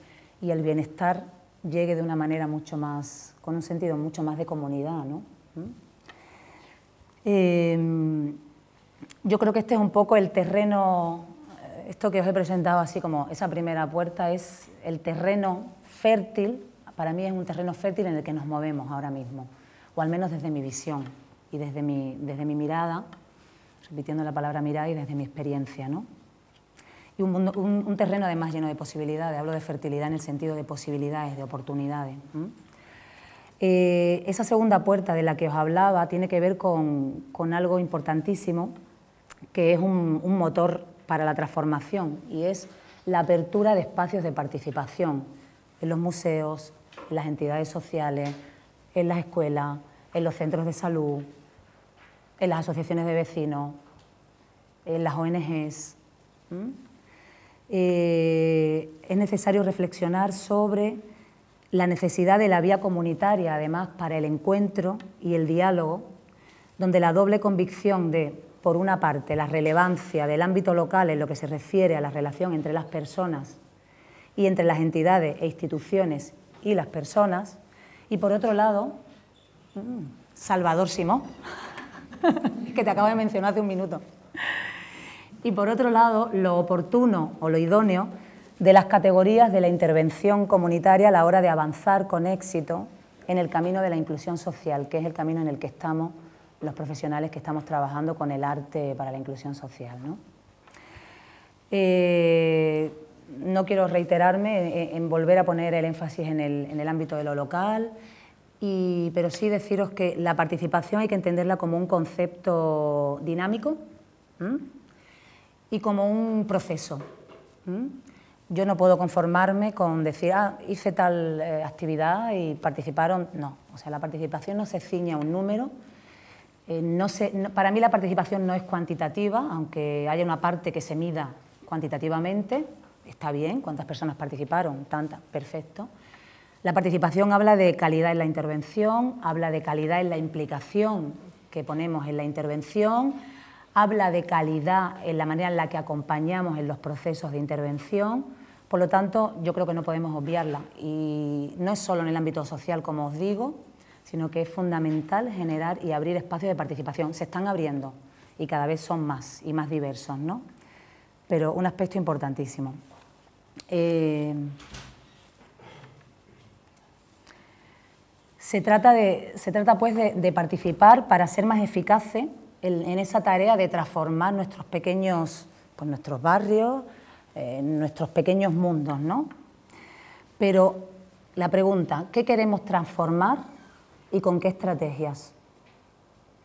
y el bienestar llegue de una manera mucho más, con un sentido mucho más de comunidad, ¿no? Yo creo que este es un poco el terreno, esto que os he presentado así como esa primera puerta es el terreno fértil. Para mí es un terreno fértil en el que nos movemos ahora mismo, o al menos desde mi visión y desde mi mirada, repitiendo la palabra mirada y desde mi experiencia, ¿no? Y un terreno además lleno de posibilidades, hablo de fertilidad en el sentido de posibilidades, de oportunidades. Esa segunda puerta de la que os hablaba tiene que ver con algo importantísimo, que es un motor para la transformación, y es la apertura de espacios de participación en los museos, en las entidades sociales, en las escuelas, en los centros de salud, en las asociaciones de vecinos, en las ONGs. Es necesario reflexionar sobre la necesidad de la vía comunitaria, además, para el encuentro y el diálogo, donde la doble convicción de, por una parte, la relevancia del ámbito local en lo que se refiere a la relación entre las personas y entre las entidades e instituciones y las personas, y por otro lado, Salvador Simó, que te acabo de mencionar hace un minuto, y por otro lado, lo oportuno o lo idóneo de las categorías de la intervención comunitaria a la hora de avanzar con éxito en el camino de la inclusión social, que es el camino en el que estamos los profesionales que estamos trabajando con el arte para la inclusión social, ¿no? No quiero reiterarme en volver a poner el énfasis en el ámbito de lo local, pero sí deciros que la participación hay que entenderla como un concepto dinámico y como un proceso. Yo no puedo conformarme con decir, hice tal actividad y participaron. No, o sea, la participación no se ciñe a un número. Para mí la participación no es cuantitativa, aunque haya una parte que se mida cuantitativamente. Está bien, ¿cuántas personas participaron? Tantas, perfecto. La participación habla de calidad en la intervención, habla de calidad en la implicación que ponemos en la intervención, habla de calidad en la manera en la que acompañamos en los procesos de intervención. Por lo tanto, yo creo que no podemos obviarla. Y no es solo en el ámbito social, como os digo, sino que es fundamental generar y abrir espacios de participación. Se están abriendo y cada vez son más y más diversos, ¿no? Pero un aspecto importantísimo. Se trata pues de participar para ser más eficaces en esa tarea de transformar nuestros pequeños, pues nuestros barrios, nuestros pequeños mundos, ¿no? Pero la pregunta, ¿qué queremos transformar y con qué estrategias?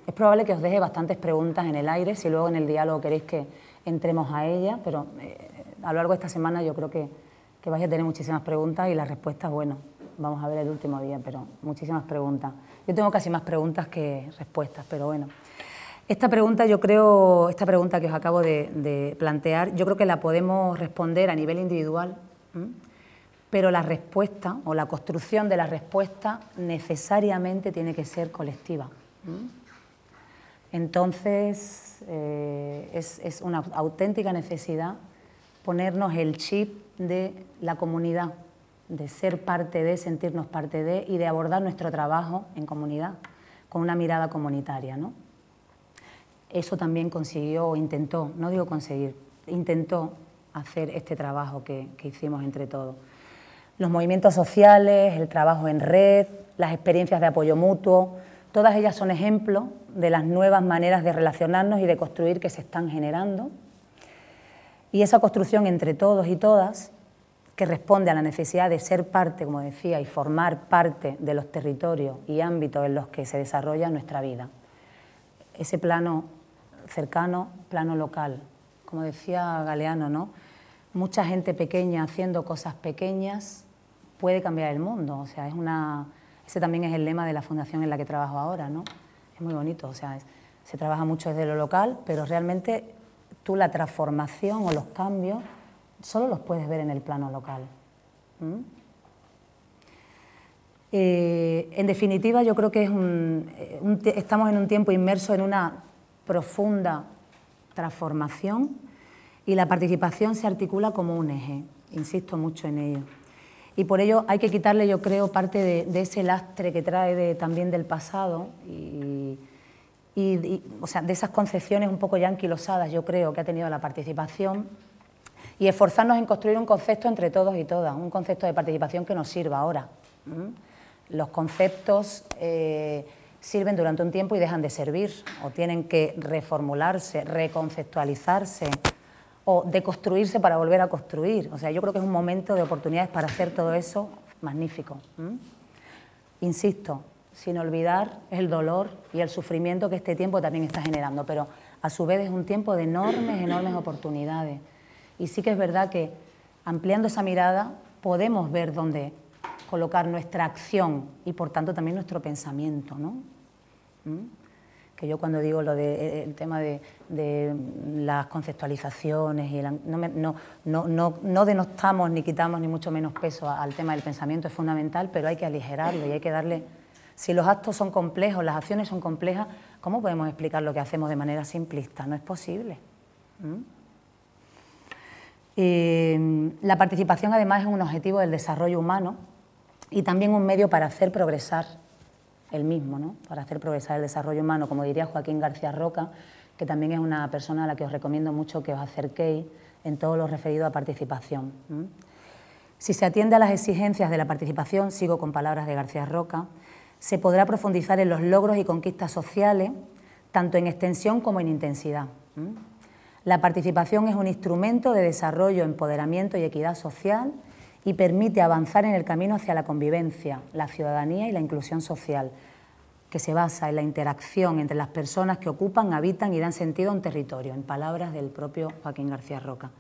Es probable que os deje bastantes preguntas en el aire, si luego en el diálogo queréis que entremos a ellas, pero a lo largo de esta semana yo creo que vais a tener muchísimas preguntas y las respuestas, bueno, vamos a ver el último día, pero muchísimas preguntas. Yo tengo casi más preguntas que respuestas, pero bueno. Esta pregunta que os acabo de plantear, yo creo que la podemos responder a nivel individual, pero la respuesta o la construcción de la respuesta necesariamente tiene que ser colectiva. Entonces, es una auténtica necesidad ponernos el chip de la comunidad, de ser parte de, sentirnos parte de y de abordar nuestro trabajo en comunidad, con una mirada comunitaria, ¿no? Eso también consiguió o intentó, no digo conseguir, intentó hacer este trabajo que hicimos entre todos. Los movimientos sociales, el trabajo en red, las experiencias de apoyo mutuo, todas ellas son ejemplos de las nuevas maneras de relacionarnos y de construir que se están generando. Y esa construcción entre todos y todas, que responde a la necesidad de ser parte, como decía, y formar parte de los territorios y ámbitos en los que se desarrolla nuestra vida. Ese plano cercano, plano local, como decía Galeano, ¿no? Mucha gente pequeña haciendo cosas pequeñas puede cambiar el mundo, o sea, ese también es el lema de la fundación en la que trabajo ahora, ¿no? Es muy bonito, o sea, se trabaja mucho desde lo local, pero realmente tú la transformación o los cambios solo los puedes ver en el plano local. En definitiva, yo creo que estamos en un tiempo inmerso en una profunda transformación y la participación se articula como un eje, insisto mucho en ello. Y por ello hay que quitarle, yo creo, parte de ese lastre que trae también del pasado o sea, de esas concepciones un poco ya anquilosadas, yo creo, que ha tenido la participación y esforzarnos en construir un concepto entre todos y todas, un concepto de participación que nos sirva ahora. Los conceptos sirven durante un tiempo y dejan de servir, o tienen que reformularse, reconceptualizarse, o deconstruirse para volver a construir. O sea, yo creo que es un momento de oportunidades para hacer todo eso magnífico. Insisto, sin olvidar el dolor y el sufrimiento que este tiempo también está generando, pero a su vez es un tiempo de enormes oportunidades. Y sí que es verdad que ampliando esa mirada podemos ver dónde colocar nuestra acción y por tanto también nuestro pensamiento, ¿no? Que yo cuando digo el tema de las conceptualizaciones y no denostamos ni quitamos ni mucho menos peso al tema del pensamiento, es fundamental, pero hay que aligerarlo y hay que darle... Si los actos son complejos, las acciones son complejas, ¿cómo podemos explicar lo que hacemos de manera simplista? No es posible. La participación además es un objetivo del desarrollo humano y también un medio para hacer progresar el mismo, ¿no? Para hacer progresar el desarrollo humano, como diría Joaquín García Roca, que también es una persona a la que os recomiendo mucho que os acerquéis en todo lo referido a participación. Si se atiende a las exigencias de la participación, sigo con palabras de García Roca, se podrá profundizar en los logros y conquistas sociales, tanto en extensión como en intensidad. La participación es un instrumento de desarrollo, empoderamiento y equidad social y permite avanzar en el camino hacia la convivencia, la ciudadanía y la inclusión social, que se basa en la interacción entre las personas que ocupan, habitan y dan sentido a un territorio, en palabras del propio Joaquín García Roca.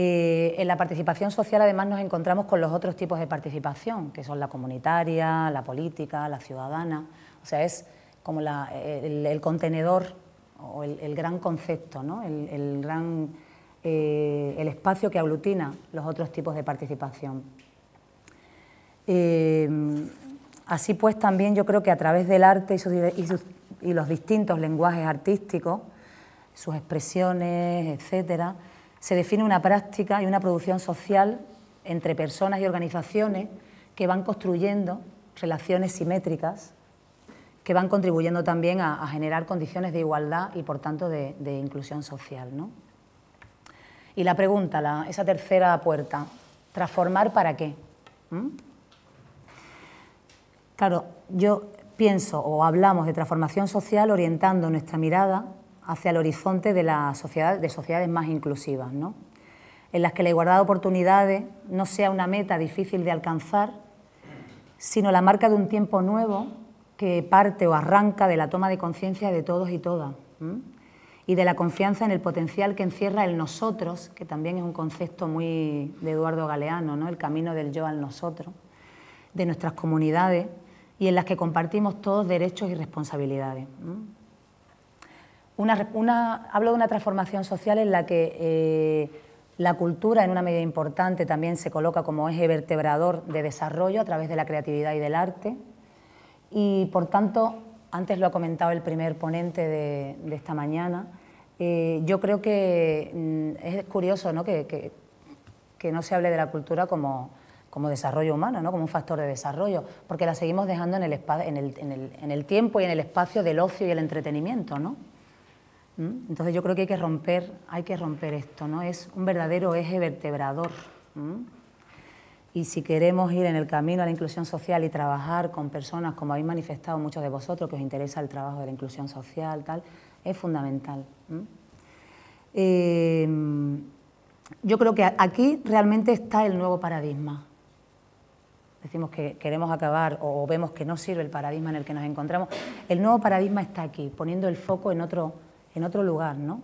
En la participación social además nos encontramos con los otros tipos de participación, que son la comunitaria, la política, la ciudadana, o sea, es como el contenedor o el gran concepto, ¿no? el espacio que aglutina los otros tipos de participación. Así pues, también yo creo que a través del arte y los distintos lenguajes artísticos, sus expresiones, etcétera, se define una práctica y una producción social entre personas y organizaciones que van construyendo relaciones simétricas, que van contribuyendo también a generar condiciones de igualdad y, por tanto, de inclusión social, ¿no? Y la pregunta, esa tercera puerta, ¿transformar para qué? Claro, yo pienso o hablamos de transformación social orientando nuestra mirada hacia el horizonte de la sociedad, de sociedades más inclusivas, ¿no? En las que la igualdad de oportunidades no sea una meta difícil de alcanzar, sino la marca de un tiempo nuevo que parte o arranca de la toma de conciencia de todos y todas, y de la confianza en el potencial que encierra el nosotros, que también es un concepto muy de Eduardo Galeano, ¿no? El camino del yo al nosotros, de nuestras comunidades, y en las que compartimos todos derechos y responsabilidades. Hablo de una transformación social en la que la cultura, en una medida importante, también se coloca como eje vertebrador de desarrollo a través de la creatividad y del arte. Y, por tanto, antes lo ha comentado el primer ponente de esta mañana, yo creo que es curioso, ¿no?, que no se hable de la cultura como desarrollo humano, ¿no?, como un factor de desarrollo, porque la seguimos dejando en el tiempo y en el espacio del ocio y el entretenimiento, ¿no? Entonces yo creo que hay que romper esto, ¿no? Es un verdadero eje vertebrador. Y si queremos ir en el camino a la inclusión social y trabajar con personas, como habéis manifestado muchos de vosotros, que os interesa el trabajo de la inclusión social, tal, es fundamental. Yo creo que aquí realmente está el nuevo paradigma. Decimos que queremos acabar o vemos que no sirve el paradigma en el que nos encontramos. El nuevo paradigma está aquí, poniendo el foco en otro lugar, ¿no?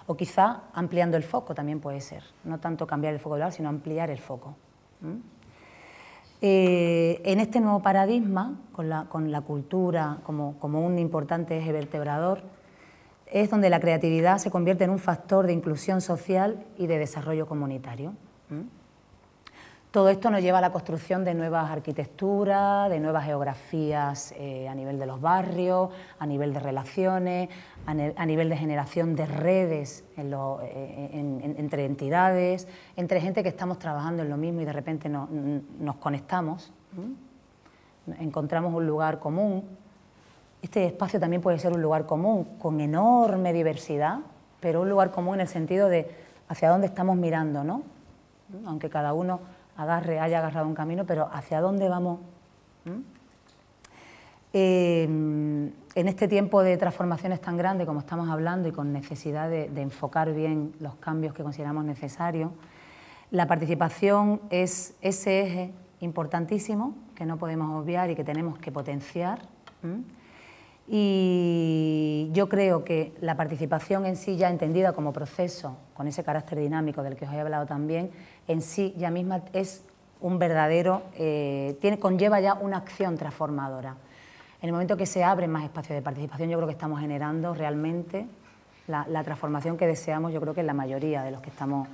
O quizá ampliando el foco también puede ser. No tanto cambiar el foco de lugar, sino ampliar el foco. En este nuevo paradigma, con la cultura como un importante eje vertebrador, es donde la creatividad se convierte en un factor de inclusión social y de desarrollo comunitario. Todo esto nos lleva a la construcción de nuevas arquitecturas, de nuevas geografías a nivel de los barrios, a nivel de relaciones, a nivel de generación de redes entre entidades, entre gente que estamos trabajando en lo mismo y de repente nos conectamos, encontramos un lugar común. Este espacio también puede ser un lugar común con enorme diversidad, pero un lugar común en el sentido de hacia dónde estamos mirando, ¿no? Aunque cada uno haya agarrado un camino, pero ¿hacia dónde vamos? En este tiempo de transformaciones tan grande como estamos hablando y con necesidad de enfocar bien los cambios que consideramos necesarios, la participación es ese eje importantísimo que no podemos obviar y que tenemos que potenciar. Y yo creo que la participación en sí, ya entendida como proceso, con ese carácter dinámico del que os he hablado también, en sí ya misma es un verdadero, conlleva ya una acción transformadora. En el momento que se abren más espacios de participación, yo creo que estamos generando realmente la transformación que deseamos, yo creo que en la mayoría de los que estamos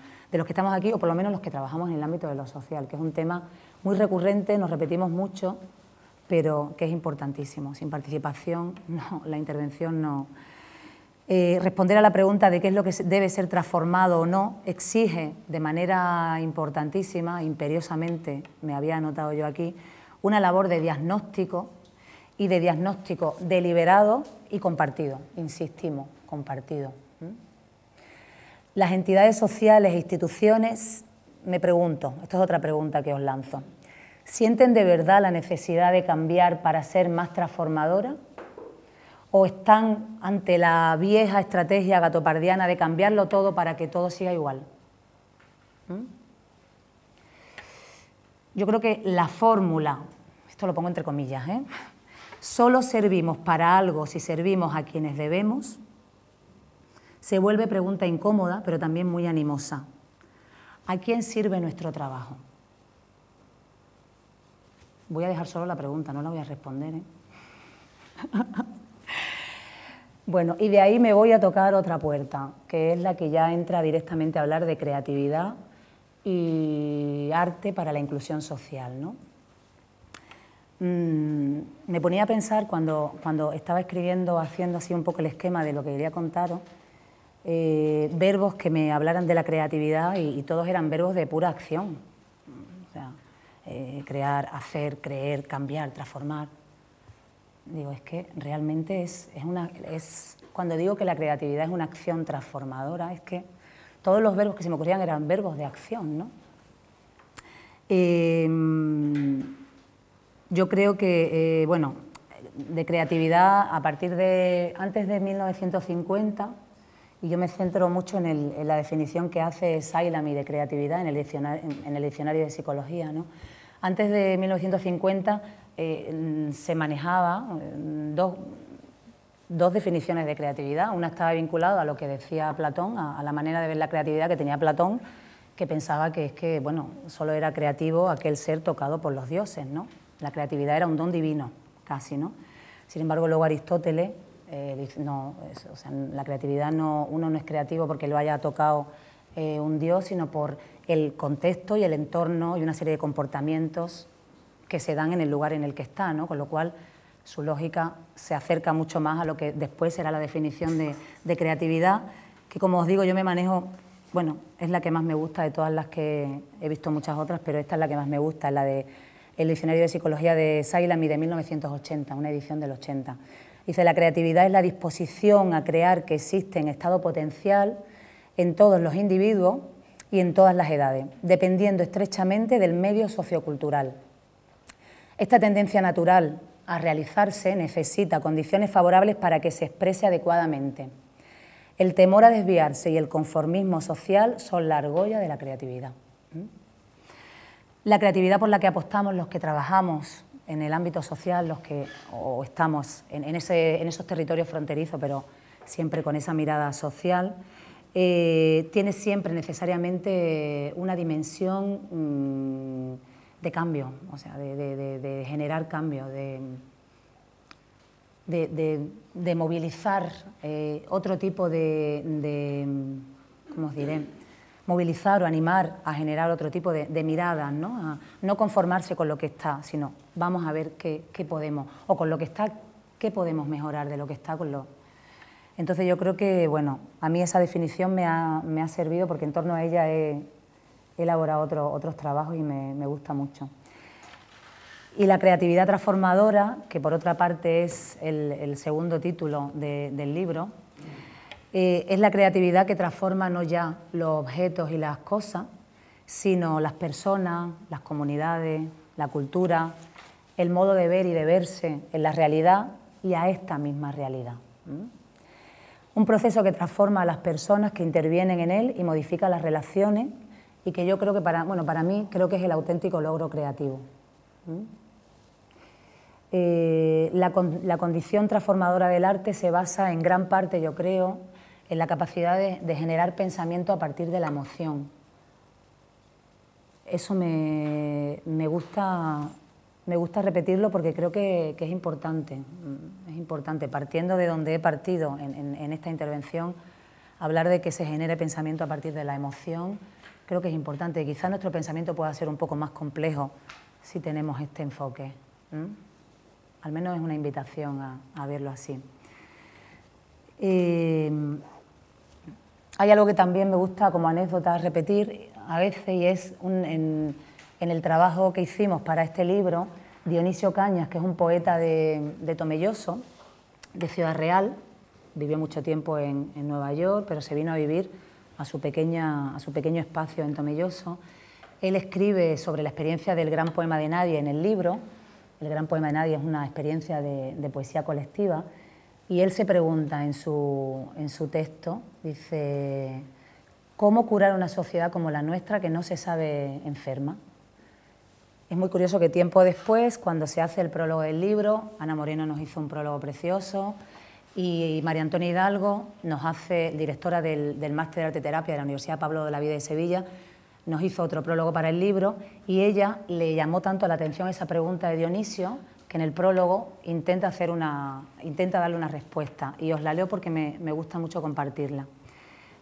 aquí, o por lo menos los que trabajamos en el ámbito de lo social, que es un tema muy recurrente, nos repetimos mucho, pero que es importantísimo. Sin participación, no, la intervención no. Responder a la pregunta de qué es lo que debe ser transformado o no exige de manera importantísima, imperiosamente, me había anotado yo aquí, una labor de diagnóstico y de diagnóstico deliberado y compartido, insistimos, compartido. Las entidades sociales e instituciones, me pregunto, esto es otra pregunta que os lanzo, ¿sienten de verdad la necesidad de cambiar para ser más transformadora? ¿O están ante la vieja estrategia gatopardiana de cambiarlo todo para que todo siga igual? Yo creo que la fórmula, esto lo pongo entre comillas, solo servimos para algo si servimos a quienes debemos, se vuelve pregunta incómoda, pero también muy animosa. ¿A quién sirve nuestro trabajo? Voy a dejar solo la pregunta, no la voy a responder. Bueno, y de ahí me voy a tocar otra puerta, que es la que ya entra directamente a hablar de creatividad y arte para la inclusión social, ¿no? Me ponía a pensar cuando estaba escribiendo, haciendo así un poco el esquema de lo que quería contaros, verbos que me hablaran de la creatividad y todos eran verbos de pura acción. O sea, crear, hacer, creer, cambiar, transformar. Digo, es que realmente cuando digo que la creatividad es una acción transformadora, es que todos los verbos que se me ocurrían eran verbos de acción, ¿no? yo creo que, bueno, de creatividad a partir de antes de 1950, y yo me centro mucho en la definición que hace Sailamy de creatividad en el diccionario de psicología, ¿no? Antes de 1950 se manejaba dos definiciones de creatividad. Una estaba vinculada a lo que decía Platón, a la manera de ver la creatividad que tenía Platón, que pensaba que es que, bueno, solo era creativo aquel ser tocado por los dioses, ¿no? La creatividad era un don divino, casi, ¿no? Sin embargo, luego Aristóteles dice, no, o sea, la creatividad uno no es creativo porque lo haya tocado un dios, sino por el contexto y el entorno y una serie de comportamientos que se dan en el lugar en el que está, ¿no? Con lo cual su lógica se acerca mucho más a lo que después será la definición de creatividad, que, como os digo, yo me manejo, bueno, es la que más me gusta de todas las que he visto, muchas otras, pero esta es la que más me gusta, es la de el diccionario de psicología de Sailamy de 1980, una edición del 80. Dice: la creatividad es la disposición a crear que existe en estado potencial en todos los individuos y en todas las edades, dependiendo estrechamente del medio sociocultural. Esta tendencia natural a realizarse necesita condiciones favorables para que se exprese adecuadamente. El temor a desviarse y el conformismo social son la argolla de la creatividad. La creatividad por la que apostamos los que trabajamos en el ámbito social, o estamos en esos territorios fronterizos, pero siempre con esa mirada social, tiene siempre necesariamente una dimensión de cambio, o sea, de generar cambio, de movilizar otro tipo ¿cómo os diré?, movilizar o animar a generar otro tipo de miradas, ¿no? A no conformarse con lo que está, sino vamos a ver qué podemos, o con lo que está, qué podemos mejorar de lo que está con lo... Entonces yo creo que, bueno, a mí esa definición me ha servido porque en torno a ella he elaborado otros trabajos y me gusta mucho. Y la creatividad transformadora, que por otra parte es el segundo título del libro, es la creatividad que transforma no ya los objetos y las cosas, sino las personas, las comunidades, la cultura, el modo de ver y de verse en la realidad y a esta misma realidad. Un proceso que transforma a las personas que intervienen en él y modifica las relaciones, y que yo creo que para mí creo que es el auténtico logro creativo. La condición transformadora del arte se basa en gran parte, yo creo, en la capacidad de generar pensamiento a partir de la emoción. Eso me gusta repetirlo porque creo que es importante. Es importante, partiendo de donde he partido en esta intervención, hablar de que se genere pensamiento a partir de la emoción, creo que es importante. Quizá nuestro pensamiento pueda ser un poco más complejo si tenemos este enfoque. Al menos es una invitación a verlo así. Hay algo que también me gusta como anécdota repetir a veces, y es en el trabajo que hicimos para este libro, Dionisio Cañas, que es un poeta de Tomelloso, de Ciudad Real, vivió mucho tiempo en Nueva York, pero se vino a vivir a su pequeño espacio en Tomelloso. Él escribe sobre la experiencia del Gran Poema de Nadie en el libro. El Gran Poema de Nadie es una experiencia de poesía colectiva, y él se pregunta en su texto, dice: ¿cómo curar una sociedad como la nuestra que no se sabe enferma? Es muy curioso que tiempo después, cuando se hace el prólogo del libro, Ana Moreno nos hizo un prólogo precioso, y María Antonia Hidalgo, directora del Máster de Arte Terapia de la Universidad Pablo de la Vida de Sevilla, nos hizo otro prólogo para el libro, y ella le llamó tanto la atención esa pregunta de Dionisio que en el prólogo intenta darle una respuesta, y os la leo porque me gusta mucho compartirla.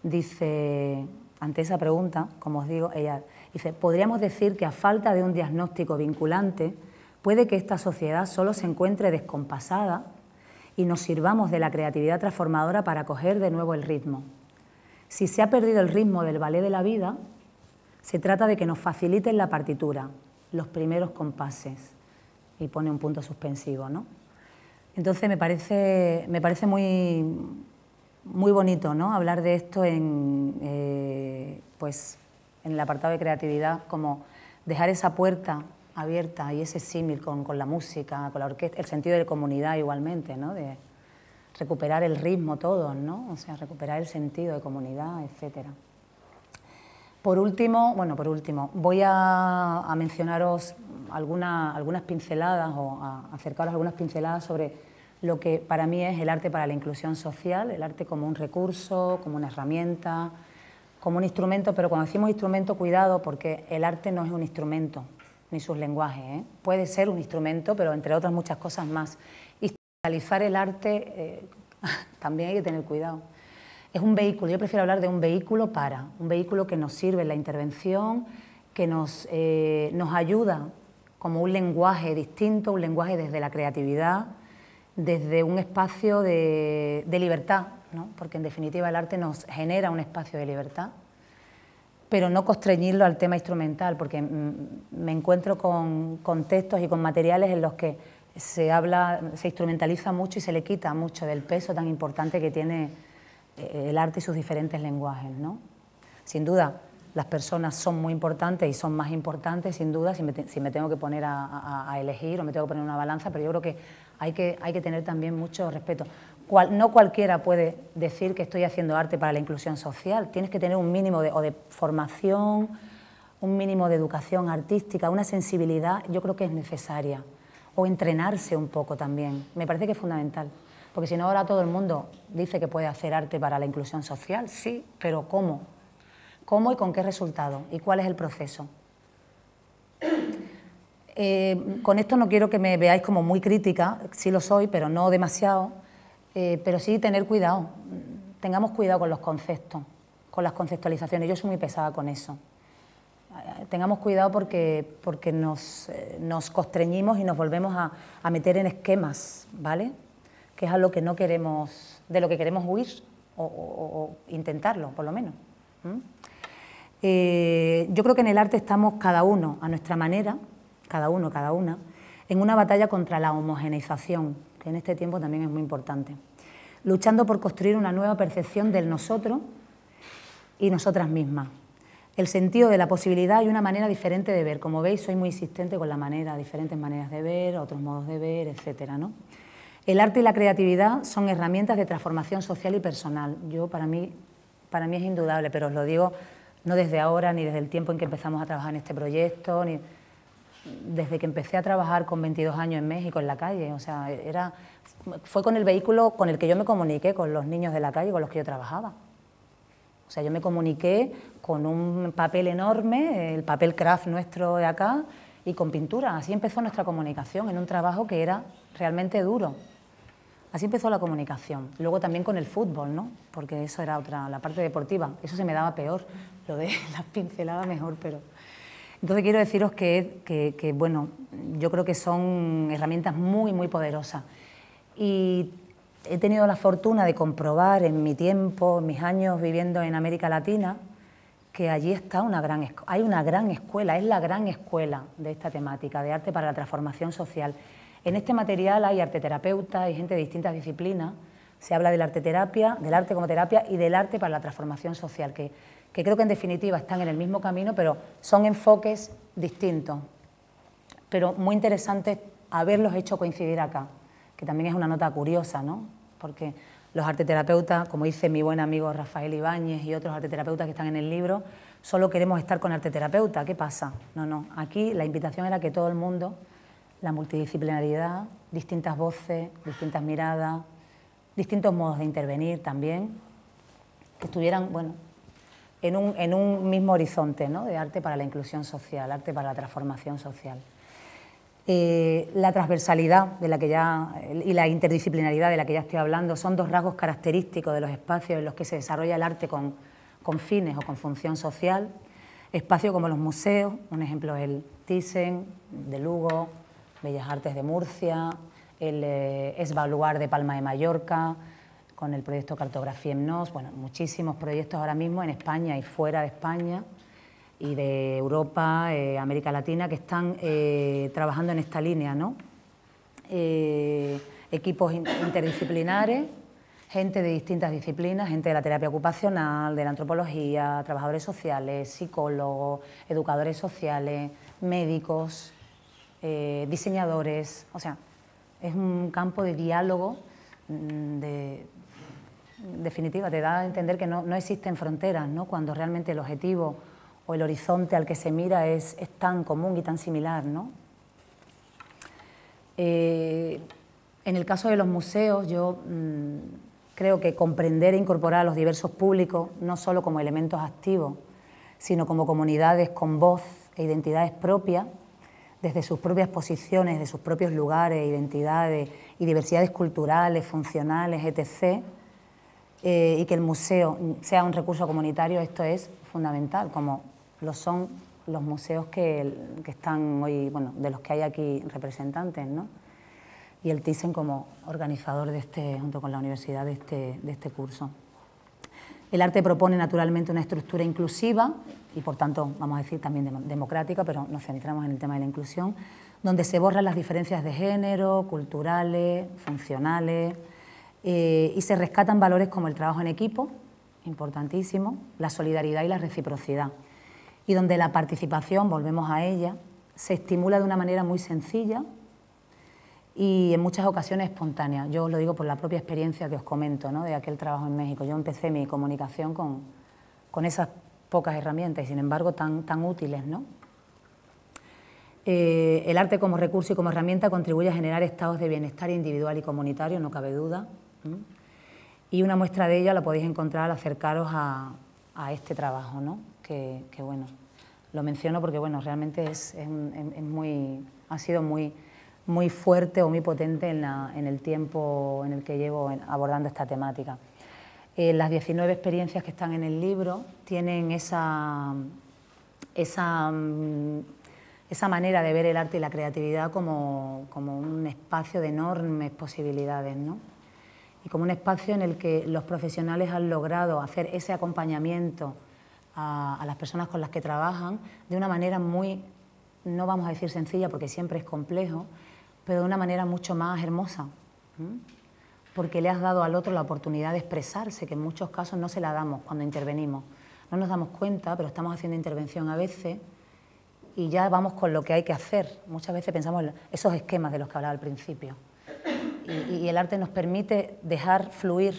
Dice, ante esa pregunta, como os digo, ella dice: podríamos decir que a falta de un diagnóstico vinculante, puede que esta sociedad solo se encuentre descompasada y nos sirvamos de la creatividad transformadora para coger de nuevo el ritmo. Si se ha perdido el ritmo del ballet de la vida, se trata de que nos faciliten la partitura, los primeros compases, y pone un punto suspensivo, ¿no? Entonces me parece muy bonito, ¿no?, hablar de esto pues en el apartado de creatividad, como dejar esa puerta abierta, y ese símil con la música, con la orquesta, el sentido de comunidad igualmente, ¿no? De recuperar el ritmo todos, ¿no? O sea, recuperar el sentido de comunidad, etcétera. Por último, voy a mencionaros algunas pinceladas o a acercaros algunas pinceladas sobre lo que para mí es el arte para la inclusión social, el arte como un recurso, como una herramienta, como un instrumento, pero cuando decimos instrumento, cuidado, porque el arte no es un instrumento, ni sus lenguajes, ¿eh? Puede ser un instrumento, pero entre otras muchas cosas más. Instrumentalizar el arte también hay que tener cuidado. Es un vehículo, yo prefiero hablar de un vehículo que nos sirve en la intervención, que nos ayuda como un lenguaje distinto, un lenguaje desde la creatividad, desde un espacio de libertad, ¿no? Porque en definitiva el arte nos genera un espacio de libertad, pero no constreñirlo al tema instrumental, porque me encuentro con textos y con materiales en los que se instrumentaliza mucho y se le quita mucho del peso tan importante que tiene el arte y sus diferentes lenguajes, ¿no? Sin duda, las personas son muy importantes y son más importantes, sin duda, si me tengo que poner a elegir o me tengo que poner una balanza, pero yo creo que hay que tener también mucho respeto. No cualquiera puede decir que estoy haciendo arte para la inclusión social, tienes que tener un mínimo de formación, un mínimo de educación artística, una sensibilidad, yo creo que es necesaria, o entrenarse un poco también, me parece que es fundamental. Porque si no, ahora todo el mundo dice que puede hacer arte para la inclusión social, sí, pero ¿cómo? ¿Cómo y con qué resultado? ¿Y cuál es el proceso? Con esto no quiero que me veáis como muy crítica, sí lo soy, pero no demasiado, pero sí tener cuidado, tengamos cuidado con los conceptos, con las conceptualizaciones, yo soy muy pesada con eso. Tengamos cuidado porque nos constreñimos y nos volvemos a meter en esquemas, ¿vale? Que es a lo que no queremos, de lo que queremos huir o intentarlo, por lo menos. Yo creo que en el arte estamos cada uno a nuestra manera, cada uno, cada una, en una batalla contra la homogeneización, que en este tiempo también es muy importante, luchando por construir una nueva percepción del nosotros y nosotras mismas, el sentido de la posibilidad y una manera diferente de ver. Como veis, soy muy insistente con diferentes maneras de ver, otros modos de ver, etcétera, ¿no? El arte y la creatividad son herramientas de transformación social y personal. Para mí es indudable, pero os lo digo no desde ahora, ni desde el tiempo en que empezamos a trabajar en este proyecto, ni desde que empecé a trabajar con 22 años en México, en la calle. O sea, fue con el vehículo con el que yo me comuniqué con los niños de la calle con los que yo trabajaba. O sea, yo me comuniqué con un papel enorme, el papel craft nuestro de acá, y con pintura. Así empezó nuestra comunicación, en un trabajo que era realmente duro. Así empezó la comunicación. Luego también con el fútbol, ¿no? Porque eso era la parte deportiva. Eso se me daba peor, lo de las pinceladas mejor, pero... Entonces quiero deciros que bueno, yo creo que son herramientas muy, muy poderosas. Y he tenido la fortuna de comprobar en mi tiempo, en mis años viviendo en América Latina, que allí está hay una gran escuela, es la gran escuela de esta temática, de arte para la transformación social. En este material hay arteterapeutas, hay gente de distintas disciplinas, se habla de la arteterapia, del arte como terapia y del arte para la transformación social, que creo que en definitiva están en el mismo camino, pero son enfoques distintos, pero muy interesantes haberlos hecho coincidir acá, que también es una nota curiosa, ¿no? Porque los arteterapeutas, como dice mi buen amigo Rafael Ibáñez y otros arteterapeutas que están en el libro, solo queremos estar con arteterapeuta, ¿qué pasa? No, aquí la invitación era que todo el mundo, la multidisciplinaridad, distintas voces, distintas miradas, distintos modos de intervenir también, que estuvieran, bueno, en un mismo horizonte, ¿no? De arte para la inclusión social, arte para la transformación social. La transversalidad y la interdisciplinaridad de la que ya estoy hablando son dos rasgos característicos de los espacios en los que se desarrolla el arte con fines o con función social. Espacios como los museos, un ejemplo es el Thyssen de Lugo, Bellas Artes de Murcia, el Esbaluar de Palma de Mallorca, con el proyecto Cartografía Hemnos, bueno, muchísimos proyectos ahora mismo en España y fuera de España y de Europa, América Latina, que están trabajando en esta línea, ¿no? Equipos interdisciplinares, gente de distintas disciplinas, gente de la terapia ocupacional, de la antropología, trabajadores sociales, psicólogos, educadores sociales, médicos, diseñadores, o sea, es un campo de diálogo, en definitiva, te da a entender que no existen fronteras, ¿no? Cuando realmente el objetivo o el horizonte al que se mira es tan común y tan similar, ¿no? En el caso de los museos, yo creo que comprender e incorporar a los diversos públicos, no solo como elementos activos, sino como comunidades con voz e identidades propias, desde sus propias posiciones, de sus propios lugares, identidades y diversidades culturales, funcionales, etc., y que el museo sea un recurso comunitario, esto es fundamental, como lo son los museos que están hoy, bueno, de los que hay aquí representantes, ¿no? Y el Thyssen como organizador de junto con la universidad de este curso. El arte propone naturalmente una estructura inclusiva y, por tanto, vamos a decir también democrática, pero nos centramos en el tema de la inclusión, donde se borran las diferencias de género, culturales, funcionales, y se rescatan valores como el trabajo en equipo, importantísimo, la solidaridad y la reciprocidad, y donde la participación, volvemos a ella, se estimula de una manera muy sencilla y en muchas ocasiones espontánea. Yo os lo digo por la propia experiencia que os comento, ¿no?, de aquel trabajo en México. Yo empecé mi comunicación con esas pocas herramientas y, sin embargo, tan útiles, ¿no? El arte como recurso y como herramienta contribuye a generar estados de bienestar individual y comunitario, no cabe duda. Y una muestra de ello la podéis encontrar al acercaros a este trabajo, ¿no? Que bueno, lo menciono porque bueno, realmente ha sido muy fuerte o muy potente en el tiempo en el que llevo abordando esta temática. Las 19 experiencias que están en el libro tienen esa manera de ver el arte y la creatividad como un espacio de enormes posibilidades, ¿no? Y como un espacio en el que los profesionales han logrado hacer ese acompañamiento a las personas con las que trabajan de una manera muy, no vamos a decir sencilla porque siempre es complejo, pero de una manera mucho más hermosa, porque le has dado al otro la oportunidad de expresarse, que en muchos casos no se la damos cuando intervenimos. No nos damos cuenta, pero estamos haciendo intervención a veces y ya vamos con lo que hay que hacer. Muchas veces pensamos en esos esquemas de los que hablaba al principio. Y el arte nos permite dejar fluir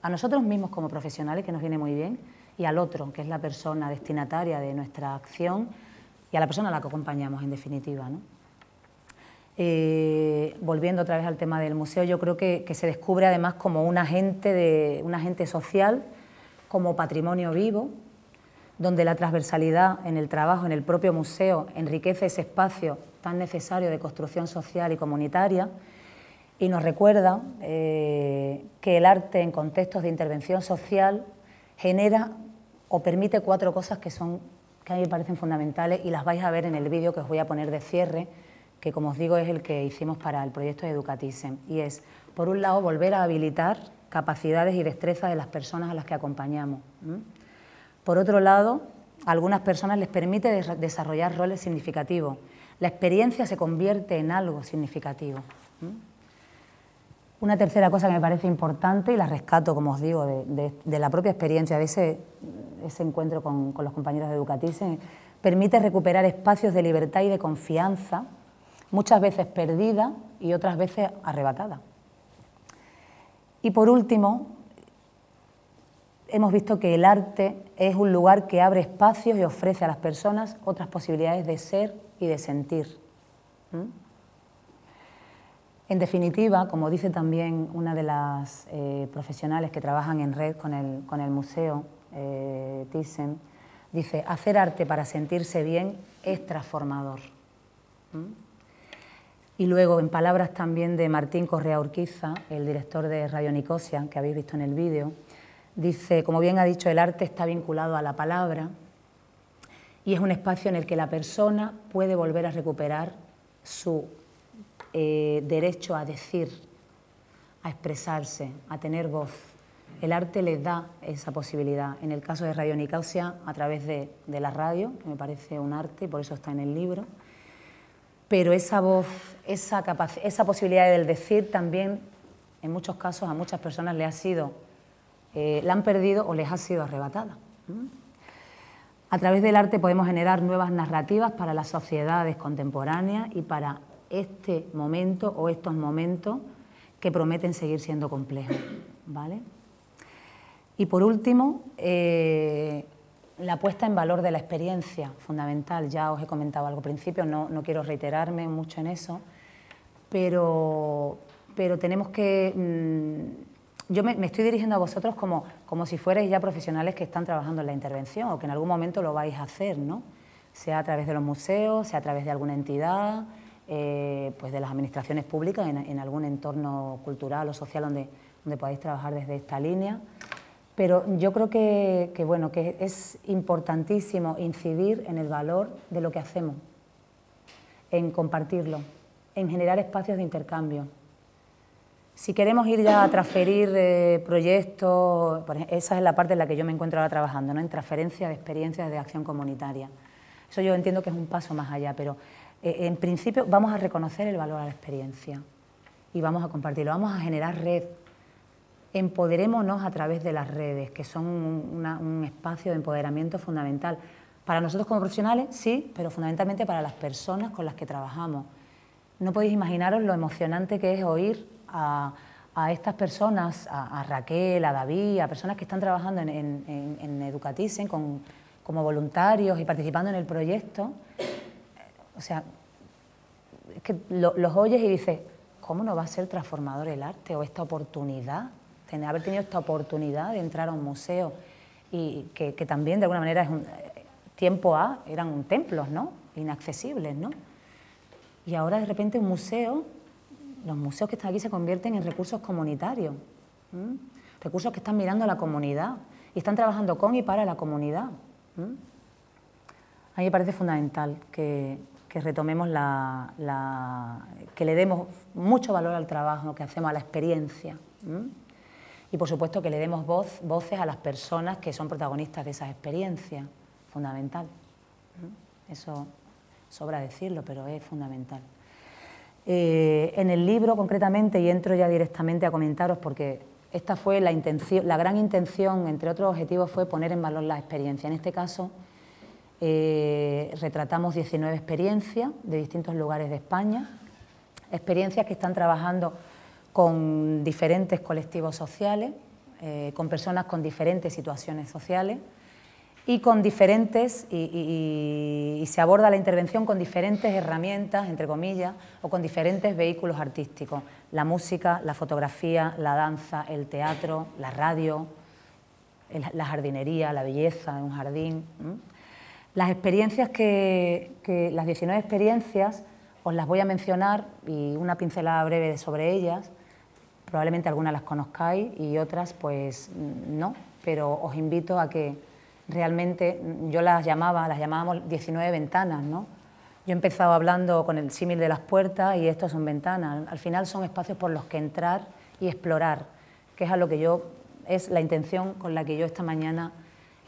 a nosotros mismos como profesionales, que nos viene muy bien, y al otro, que es la persona destinataria de nuestra acción, y a la persona a la que acompañamos, en definitiva, ¿no? Volviendo otra vez al tema del museo, yo creo que se descubre además como un agente social, como patrimonio vivo, donde la transversalidad en el trabajo, en el propio museo, enriquece ese espacio tan necesario de construcción social y comunitaria, y nos recuerda que el arte en contextos de intervención social genera o permite 4 cosas que a mí me parecen fundamentales y las vais a ver en el vídeo que os voy a poner de cierre, que como os digo es el que hicimos para el proyecto de Educatissen, y es, por un lado, volver a habilitar capacidades y destrezas de las personas a las que acompañamos. Por otro lado, a algunas personas les permite desarrollar roles significativos. La experiencia se convierte en algo significativo. Una tercera cosa que me parece importante, y la rescato, como os digo, de la propia experiencia, de ese encuentro con los compañeros de Educatissen, permite recuperar espacios de libertad y de confianza, muchas veces perdida y otras veces arrebatada. Y por último, hemos visto que el arte es un lugar que abre espacios y ofrece a las personas otras posibilidades de ser y de sentir. En definitiva, como dice también una de las profesionales que trabajan en red con el museo, Thyssen, dice, hacer arte para sentirse bien es transformador. Y luego, en palabras también de Martín Correa Urquiza, el director de Radio Nicosia, que habéis visto en el vídeo, dice, como bien ha dicho, el arte está vinculado a la palabra y es un espacio en el que la persona puede volver a recuperar su derecho a decir, a expresarse, a tener voz. El arte les da esa posibilidad. En el caso de Radio Nicosia, a través de la radio, que me parece un arte y por eso está en el libro, pero esa voz, esa posibilidad del decir también, en muchos casos, a muchas personas la han perdido o les ha sido arrebatada. A través del arte podemos generar nuevas narrativas para las sociedades contemporáneas y para este momento o estos momentos que prometen seguir siendo complejos, ¿vale? Y por último, la puesta en valor de la experiencia, fundamental. Ya os he comentado algo al principio, no quiero reiterarme mucho en eso, pero tenemos que... yo me estoy dirigiendo a vosotros como si fuerais ya profesionales que están trabajando en la intervención o que en algún momento lo vais a hacer, ¿no? Sea a través de los museos, sea a través de alguna entidad, pues de las administraciones públicas, en algún entorno cultural o social donde podáis trabajar desde esta línea. Pero yo creo que es importantísimo incidir en el valor de lo que hacemos, en compartirlo, en generar espacios de intercambio. Si queremos ir ya a transferir proyectos, esa es la parte en la que yo me encuentro ahora trabajando, ¿no? En transferencia de experiencias de acción comunitaria. Eso yo entiendo que es un paso más allá, pero en principio vamos a reconocer el valor a la experiencia y vamos a compartirlo, vamos a generar red. Empoderémonos a través de las redes, que son un espacio de empoderamiento fundamental. Para nosotros como profesionales, sí, pero fundamentalmente para las personas con las que trabajamos. No podéis imaginaros lo emocionante que es oír a estas personas, a Raquel, a David, a personas que están trabajando en Educatizen como voluntarios y participando en el proyecto. O sea, es que los oyes y dices, ¿cómo no va a ser transformador el arte o esta oportunidad? Haber tenido esta oportunidad de entrar a un museo y que también de alguna manera es tiempo A eran templos, ¿no? Inaccesibles, ¿no? Y ahora de repente un museo, los museos que están aquí se convierten en recursos comunitarios, recursos que están mirando a la comunidad y están trabajando con y para la comunidad. A mí me parece fundamental que retomemos que le demos mucho valor al trabajo que hacemos, a la experiencia. Y por supuesto que le demos voces a las personas que son protagonistas de esas experiencias, fundamental. Eso sobra decirlo, pero es fundamental. En el libro concretamente, y entro ya directamente a comentaros porque esta fue la intención, la gran intención, entre otros objetivos, fue poner en valor la experiencia. En este caso retratamos 19 experiencias de distintos lugares de España, experiencias que están trabajando con diferentes colectivos sociales, con personas con diferentes situaciones sociales y con diferentes, y se aborda la intervención con diferentes herramientas, entre comillas, o con diferentes vehículos artísticos. La música, la fotografía, la danza, el teatro, la radio, la jardinería, la belleza de un jardín. Las experiencias las 19 experiencias, os las voy a mencionar y una pincelada breve sobre ellas. Probablemente algunas las conozcáis y otras pues no, pero os invito a que realmente, yo las llamábamos 19 ventanas, ¿no? Yo he empezado hablando con el símil de las puertas y estos son ventanas. Al final son espacios por los que entrar y explorar, que es a lo que es la intención con la que yo esta mañana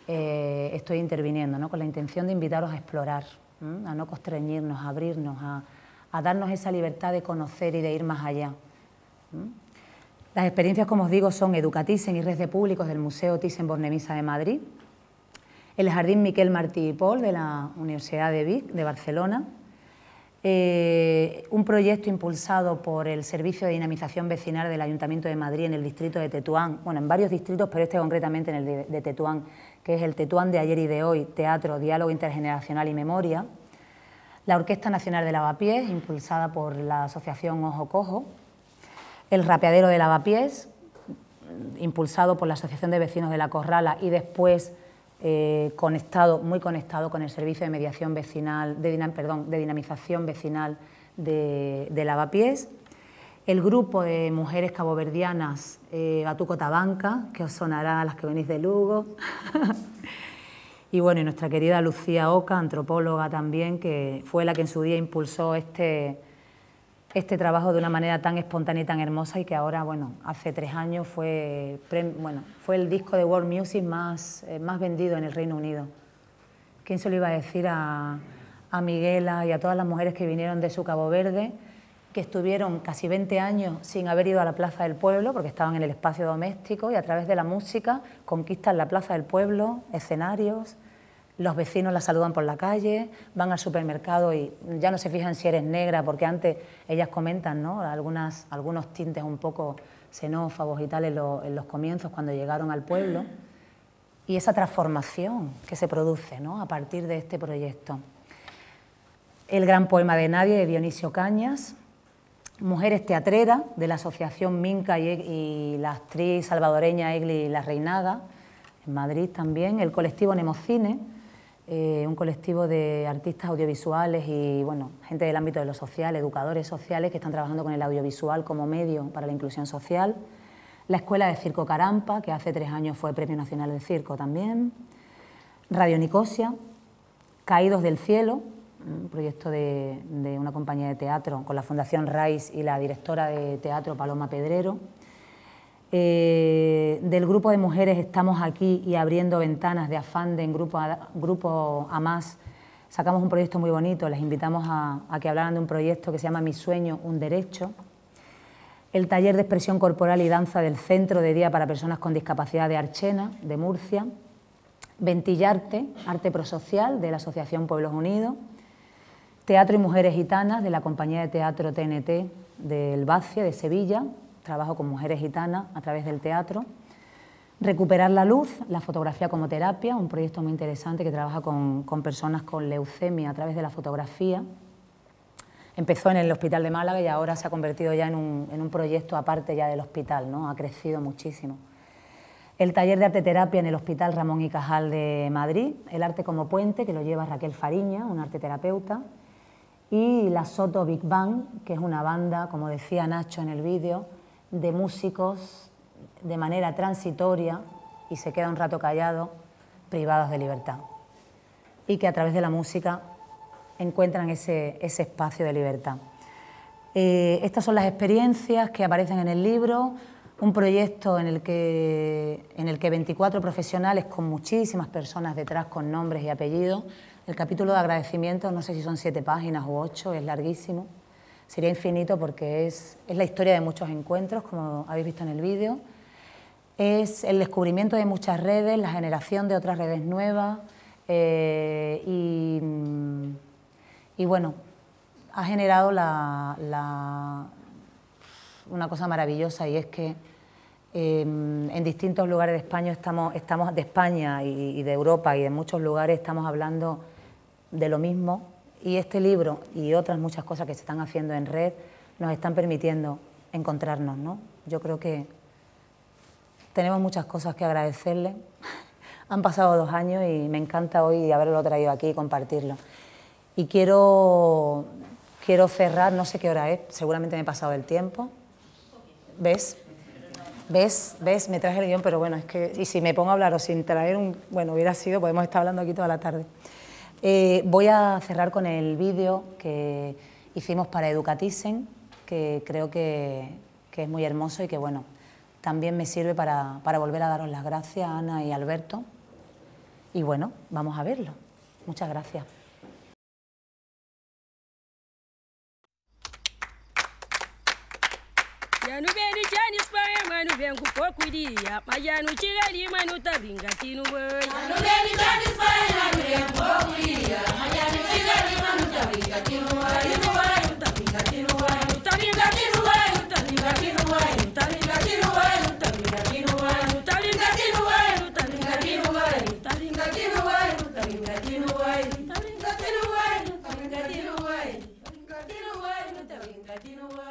estoy interviniendo, ¿no? Con la intención de invitaros a explorar, a no constreñirnos, a abrirnos, a darnos esa libertad de conocer y de ir más allá. Las experiencias, como os digo, son Educatizen y Red de Públicos del Museo Thyssen-Bornemisza de Madrid, el Jardín Miquel Martí i Pol de la Universidad de Vic, de Barcelona, un proyecto impulsado por el Servicio de Dinamización Vecinal del Ayuntamiento de Madrid en el distrito de Tetuán, bueno, en varios distritos, pero este concretamente en el de Tetuán, que es el Tetuán de ayer y de hoy, Teatro, Diálogo Intergeneracional y Memoria, la Orquesta Nacional de Lavapiés, impulsada por la Asociación Ojo Cojo, el Rapeadero de Lavapiés, impulsado por la Asociación de Vecinos de La Corrala y después muy conectado con el Servicio de Mediación Vecinal, de Dinamización Vecinal de Lavapiés, el grupo de mujeres caboverdianas Batuco Tabanca, que os sonará a las que venís de Lugo, y bueno, y nuestra querida Lucía Oca, antropóloga también, que fue la que en su día impulsó este trabajo de una manera tan espontánea y tan hermosa y que ahora, bueno, hace 3 años fue el disco de World Music más vendido en el Reino Unido. ¿Quién se lo iba a decir a Miguela y a todas las mujeres que vinieron de su Cabo Verde, que estuvieron casi 20 años sin haber ido a la Plaza del Pueblo porque estaban en el espacio doméstico y a través de la música conquistan la Plaza del Pueblo, escenarios, los vecinos la saludan por la calle, van al supermercado y ya no se fijan si eres negra, porque antes ellas comentan, ¿no?, algunos tintes un poco xenófobos y tal en los comienzos cuando llegaron al pueblo, y esa transformación que se produce, ¿no?, a partir de este proyecto. El gran poema de Nadie, de Dionisio Cañas, Mujeres teatreras, de la asociación Minca y la actriz salvadoreña Egli La Reinaga, en Madrid también, el colectivo Nemocine, un colectivo de artistas audiovisuales y bueno, gente del ámbito de lo social, educadores sociales que están trabajando con el audiovisual como medio para la inclusión social, la Escuela de Circo Carampa, que hace 3 años fue Premio Nacional de Circo también, Radio Nicosia, Caídos del Cielo, un proyecto de una compañía de teatro con la Fundación Rais y la directora de teatro Paloma Pedrero. Del grupo de mujeres Estamos Aquí y Abriendo Ventanas de Afande en grupo AMAS, sacamos un proyecto muy bonito, les invitamos a que hablaran de un proyecto que se llama Mi Sueño, un Derecho. El taller de expresión corporal y danza del Centro de Día para Personas con Discapacidad de Archena, de Murcia. Ventillarte, arte prosocial de la Asociación Pueblos Unidos. Teatro y Mujeres Gitanas, de la compañía de teatro TNT del Bacie, de Sevilla, trabajo con mujeres gitanas a través del teatro. Recuperar la luz, la fotografía como terapia, un proyecto muy interesante que trabaja con personas con leucemia a través de la fotografía. Empezó en el Hospital de Málaga y ahora se ha convertido ya en un proyecto aparte ya del hospital, ¿no? Ha crecido muchísimo. El taller de arte terapia en el Hospital Ramón y Cajal de Madrid, el arte como puente, que lo lleva Raquel Fariña, una arte terapeuta. Y la Soto Big Bang, que es una banda, como decía Nacho en el vídeo, de músicos de manera transitoria y se queda un rato callado, privados de libertad. Y que a través de la música encuentran ese espacio de libertad. Estas son las experiencias que aparecen en el libro, un proyecto en el que 24 profesionales con muchísimas personas detrás con nombres y apellidos. El capítulo de agradecimiento, no sé si son 7 páginas u 8, es larguísimo. Sería infinito porque es la historia de muchos encuentros, como habéis visto en el vídeo. Es el descubrimiento de muchas redes, la generación de otras redes nuevas y bueno, ha generado una cosa maravillosa y es que en distintos lugares de España estamos de España y de Europa y de muchos lugares estamos hablando de lo mismo, y este libro y otras muchas cosas que se están haciendo en red nos están permitiendo encontrarnos, ¿no? Yo creo que tenemos muchas cosas que agradecerle. Han pasado 2 años y me encanta hoy haberlo traído aquí y compartirlo. Y quiero cerrar, no sé qué hora es, seguramente me he pasado el tiempo. ¿Ves? Me traje el guión, pero bueno, es que... Y si me pongo a hablar o sin traer bueno, hubiera sido, podemos estar hablando aquí toda la tarde. Voy a cerrar con el vídeo que hicimos para Educatizen, que creo que es muy hermoso y que, bueno, también me sirve para volver a daros las gracias, Ana y Alberto. Y bueno, vamos a verlo. Muchas gracias. Manu beni Chinese fire, manu ben kupokudia, mayanu chigali manu tabinga tinu boy. Manu beni Chinese fire, manu ben kupokudia, mayanu chigali manu tabinga tinu boy. Tinu boy, tabinga tinu boy, tabinga tinu boy, tabinga tinu boy, tabinga tinu boy, tabinga tinu boy, tabinga tinu boy, tabinga tinu boy, tabinga tinu boy, tabinga tinu boy, tabinga tinu boy, tabinga tinu boy, tabinga tinu boy, tabinga tinu boy.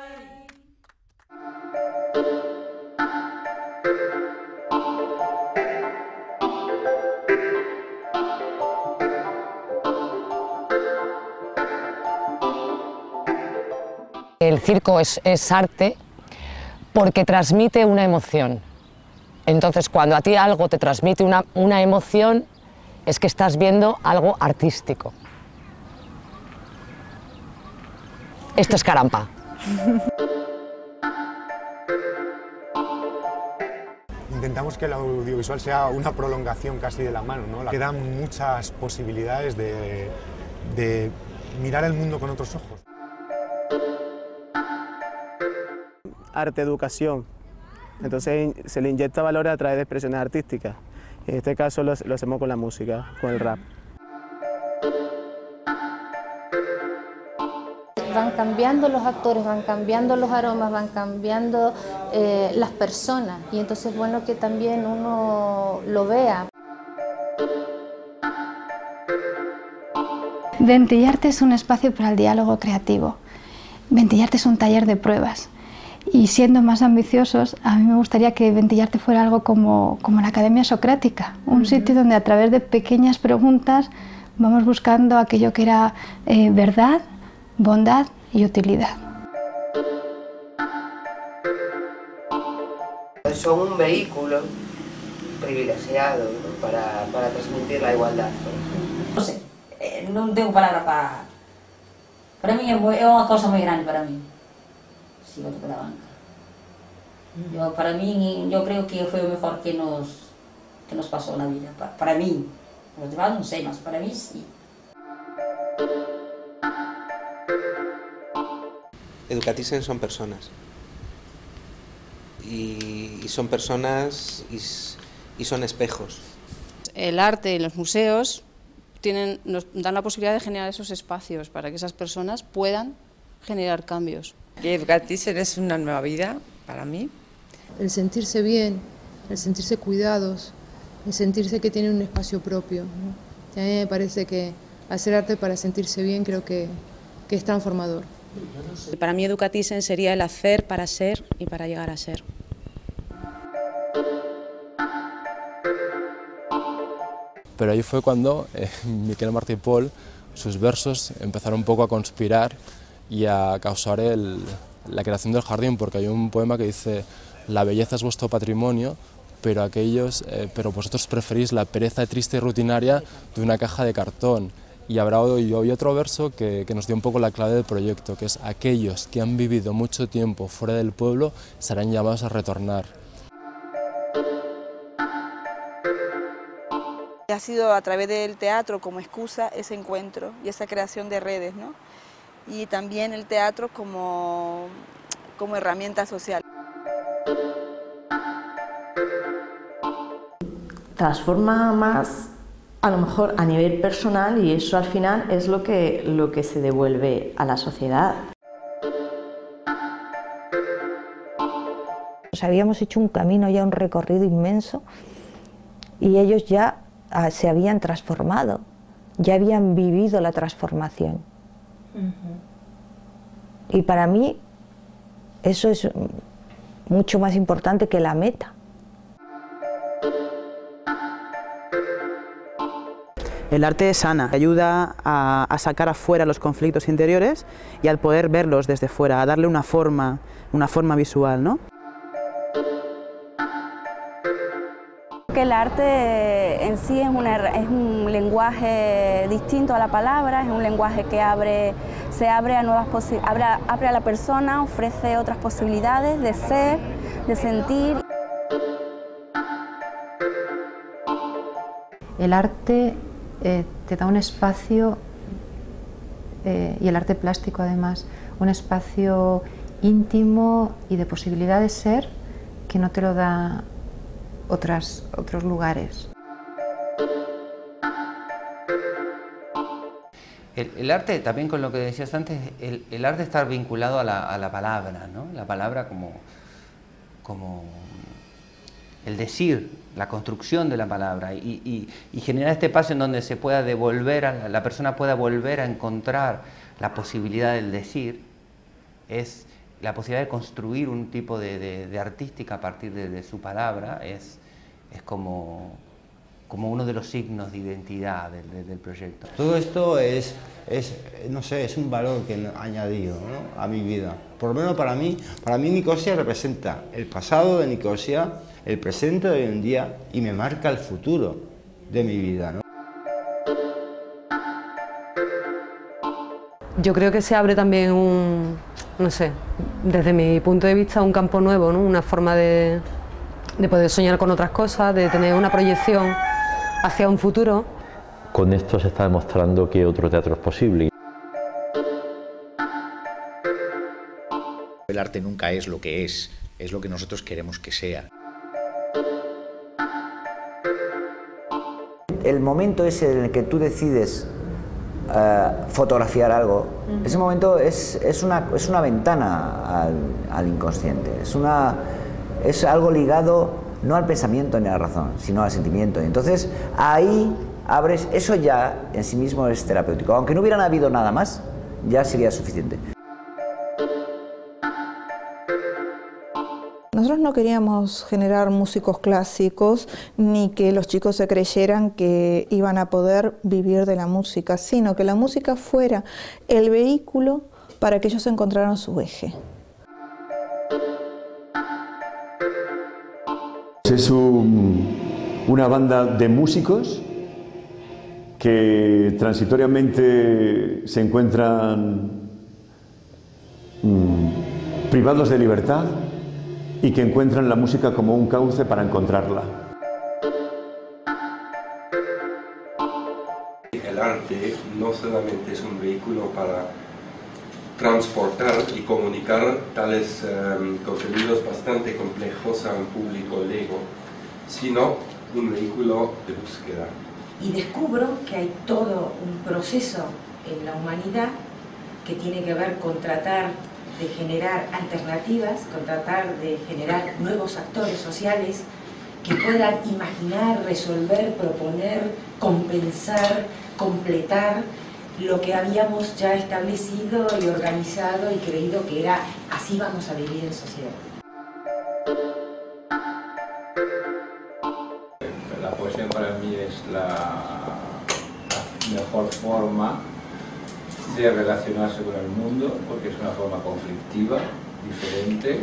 El circo es arte porque transmite una emoción. Entonces, cuando a ti algo te transmite una emoción, es que estás viendo algo artístico. Esto es Carampa. Intentamos que el audiovisual sea una prolongación casi de la mano, ¿no? Que da muchas posibilidades de mirar el mundo con otros ojos. Arte, educación, entonces se le inyecta valor a través de expresiones artísticas. En este caso lo hacemos con la música, con el rap. van cambiando los actores, van cambiando los aromas, van cambiando las personas, y entonces es bueno que también uno lo vea. Ventillarte es un espacio para el diálogo creativo. Ventillarte es un taller de pruebas. Y siendo más ambiciosos, a mí me gustaría que Ventillarte fuera algo como la Academia Socrática, un sitio donde a través de pequeñas preguntas vamos buscando aquello que era verdad, bondad y utilidad. Son un vehículo privilegiado, ¿no? para transmitir la igualdad. No sé, no tengo palabras para mí es una cosa muy grande para mí. Sí, lo de la banca. Para mí, yo creo que fue lo mejor que nos pasó en la vida. Para mí, los demás no sé más, para mí sí. Educatissen son personas. Y son personas y son espejos. El arte y los museos nos dan la posibilidad de generar esos espacios para que esas personas puedan generar cambios. Que Educatissen es una nueva vida para mí. El sentirse bien, el sentirse cuidados, el sentirse que tiene un espacio propio, ¿no? Y a mí me parece que hacer arte para sentirse bien creo que es transformador. Para mí Educatissen sería el hacer para ser y para llegar a ser. Pero ahí fue cuando Miquel Martí i Pol, sus versos empezaron un poco a conspirar y a causar la creación del jardín, porque hay un poema que dice: la belleza es vuestro patrimonio, pero vosotros preferís la pereza triste y rutinaria de una caja de cartón. Y hay otro verso que nos dio un poco la clave del proyecto, que es: aquellos que han vivido mucho tiempo fuera del pueblo serán llamados a retornar. Ha sido a través del teatro como excusa ese encuentro y esa creación de redes, ¿no? Y también el teatro como herramienta social. Transforma más a lo mejor a nivel personal, y eso al final es lo que se devuelve a la sociedad. Habíamos hecho un camino, ya un recorrido inmenso, y ellos ya se habían transformado, ya habían vivido la transformación. Y para mí eso es mucho más importante que la meta. El arte sana, ayuda a sacar afuera los conflictos interiores y al poder verlos desde fuera, a darle una forma visual, ¿no? El arte en sí es un lenguaje distinto a la palabra, es un lenguaje que se abre a abre a la persona, ofrece otras posibilidades de ser, de sentir. El arte te da un espacio, y el arte plástico además, un espacio íntimo y de posibilidad de ser que no te lo da otros lugares. El arte, también con lo que decías antes, el arte está vinculado a la palabra, ¿no? La palabra como el decir, la construcción de la palabra, y generar este espacio en donde se pueda devolver, la persona pueda volver a encontrar la posibilidad del decir, es la posibilidad de construir un tipo de artística a partir de su palabra, es como uno de los signos de identidad del proyecto. Todo esto no sé, es un valor que he añadido, ¿no?, a mi vida. Por lo menos para mí Nicosia representa el pasado de Nicosia, el presente de hoy en día, y me marca el futuro de mi vida, ¿no? Yo creo que se abre también no sé, desde mi punto de vista, un campo nuevo, ¿no? Una forma de poder soñar con otras cosas, de tener una proyección hacia un futuro. Con esto se está demostrando que otro teatro es posible. El arte nunca es lo que es lo que nosotros queremos que sea. El momento ese en el que tú decides fotografiar algo, ese momento es una ventana al inconsciente, es algo ligado no al pensamiento ni a la razón, sino al sentimiento. Entonces ahí abres, eso ya en sí mismo es terapéutico, aunque no hubiera habido nada más, ya sería suficiente. Nosotros no queríamos generar músicos clásicos ni que los chicos se creyeran que iban a poder vivir de la música, sino que la música fuera el vehículo para que ellos encontraran su eje. Es una banda de músicos que transitoriamente se encuentran privados de libertad y que encuentran la música como un cauce para encontrarla. El arte no solamente es un vehículo para transportar y comunicar tales contenidos bastante complejos a un público lego, sino un vehículo de búsqueda. Y descubro que hay todo un proceso en la humanidad que tiene que ver con tratar de generar alternativas, con tratar de generar nuevos actores sociales que puedan imaginar, resolver, proponer, compensar, completar lo que habíamos ya establecido y organizado y creído que era así vamos a vivir en sociedad. La poesía para mí es la mejor forma de relacionarse con el mundo, porque es una forma conflictiva, diferente,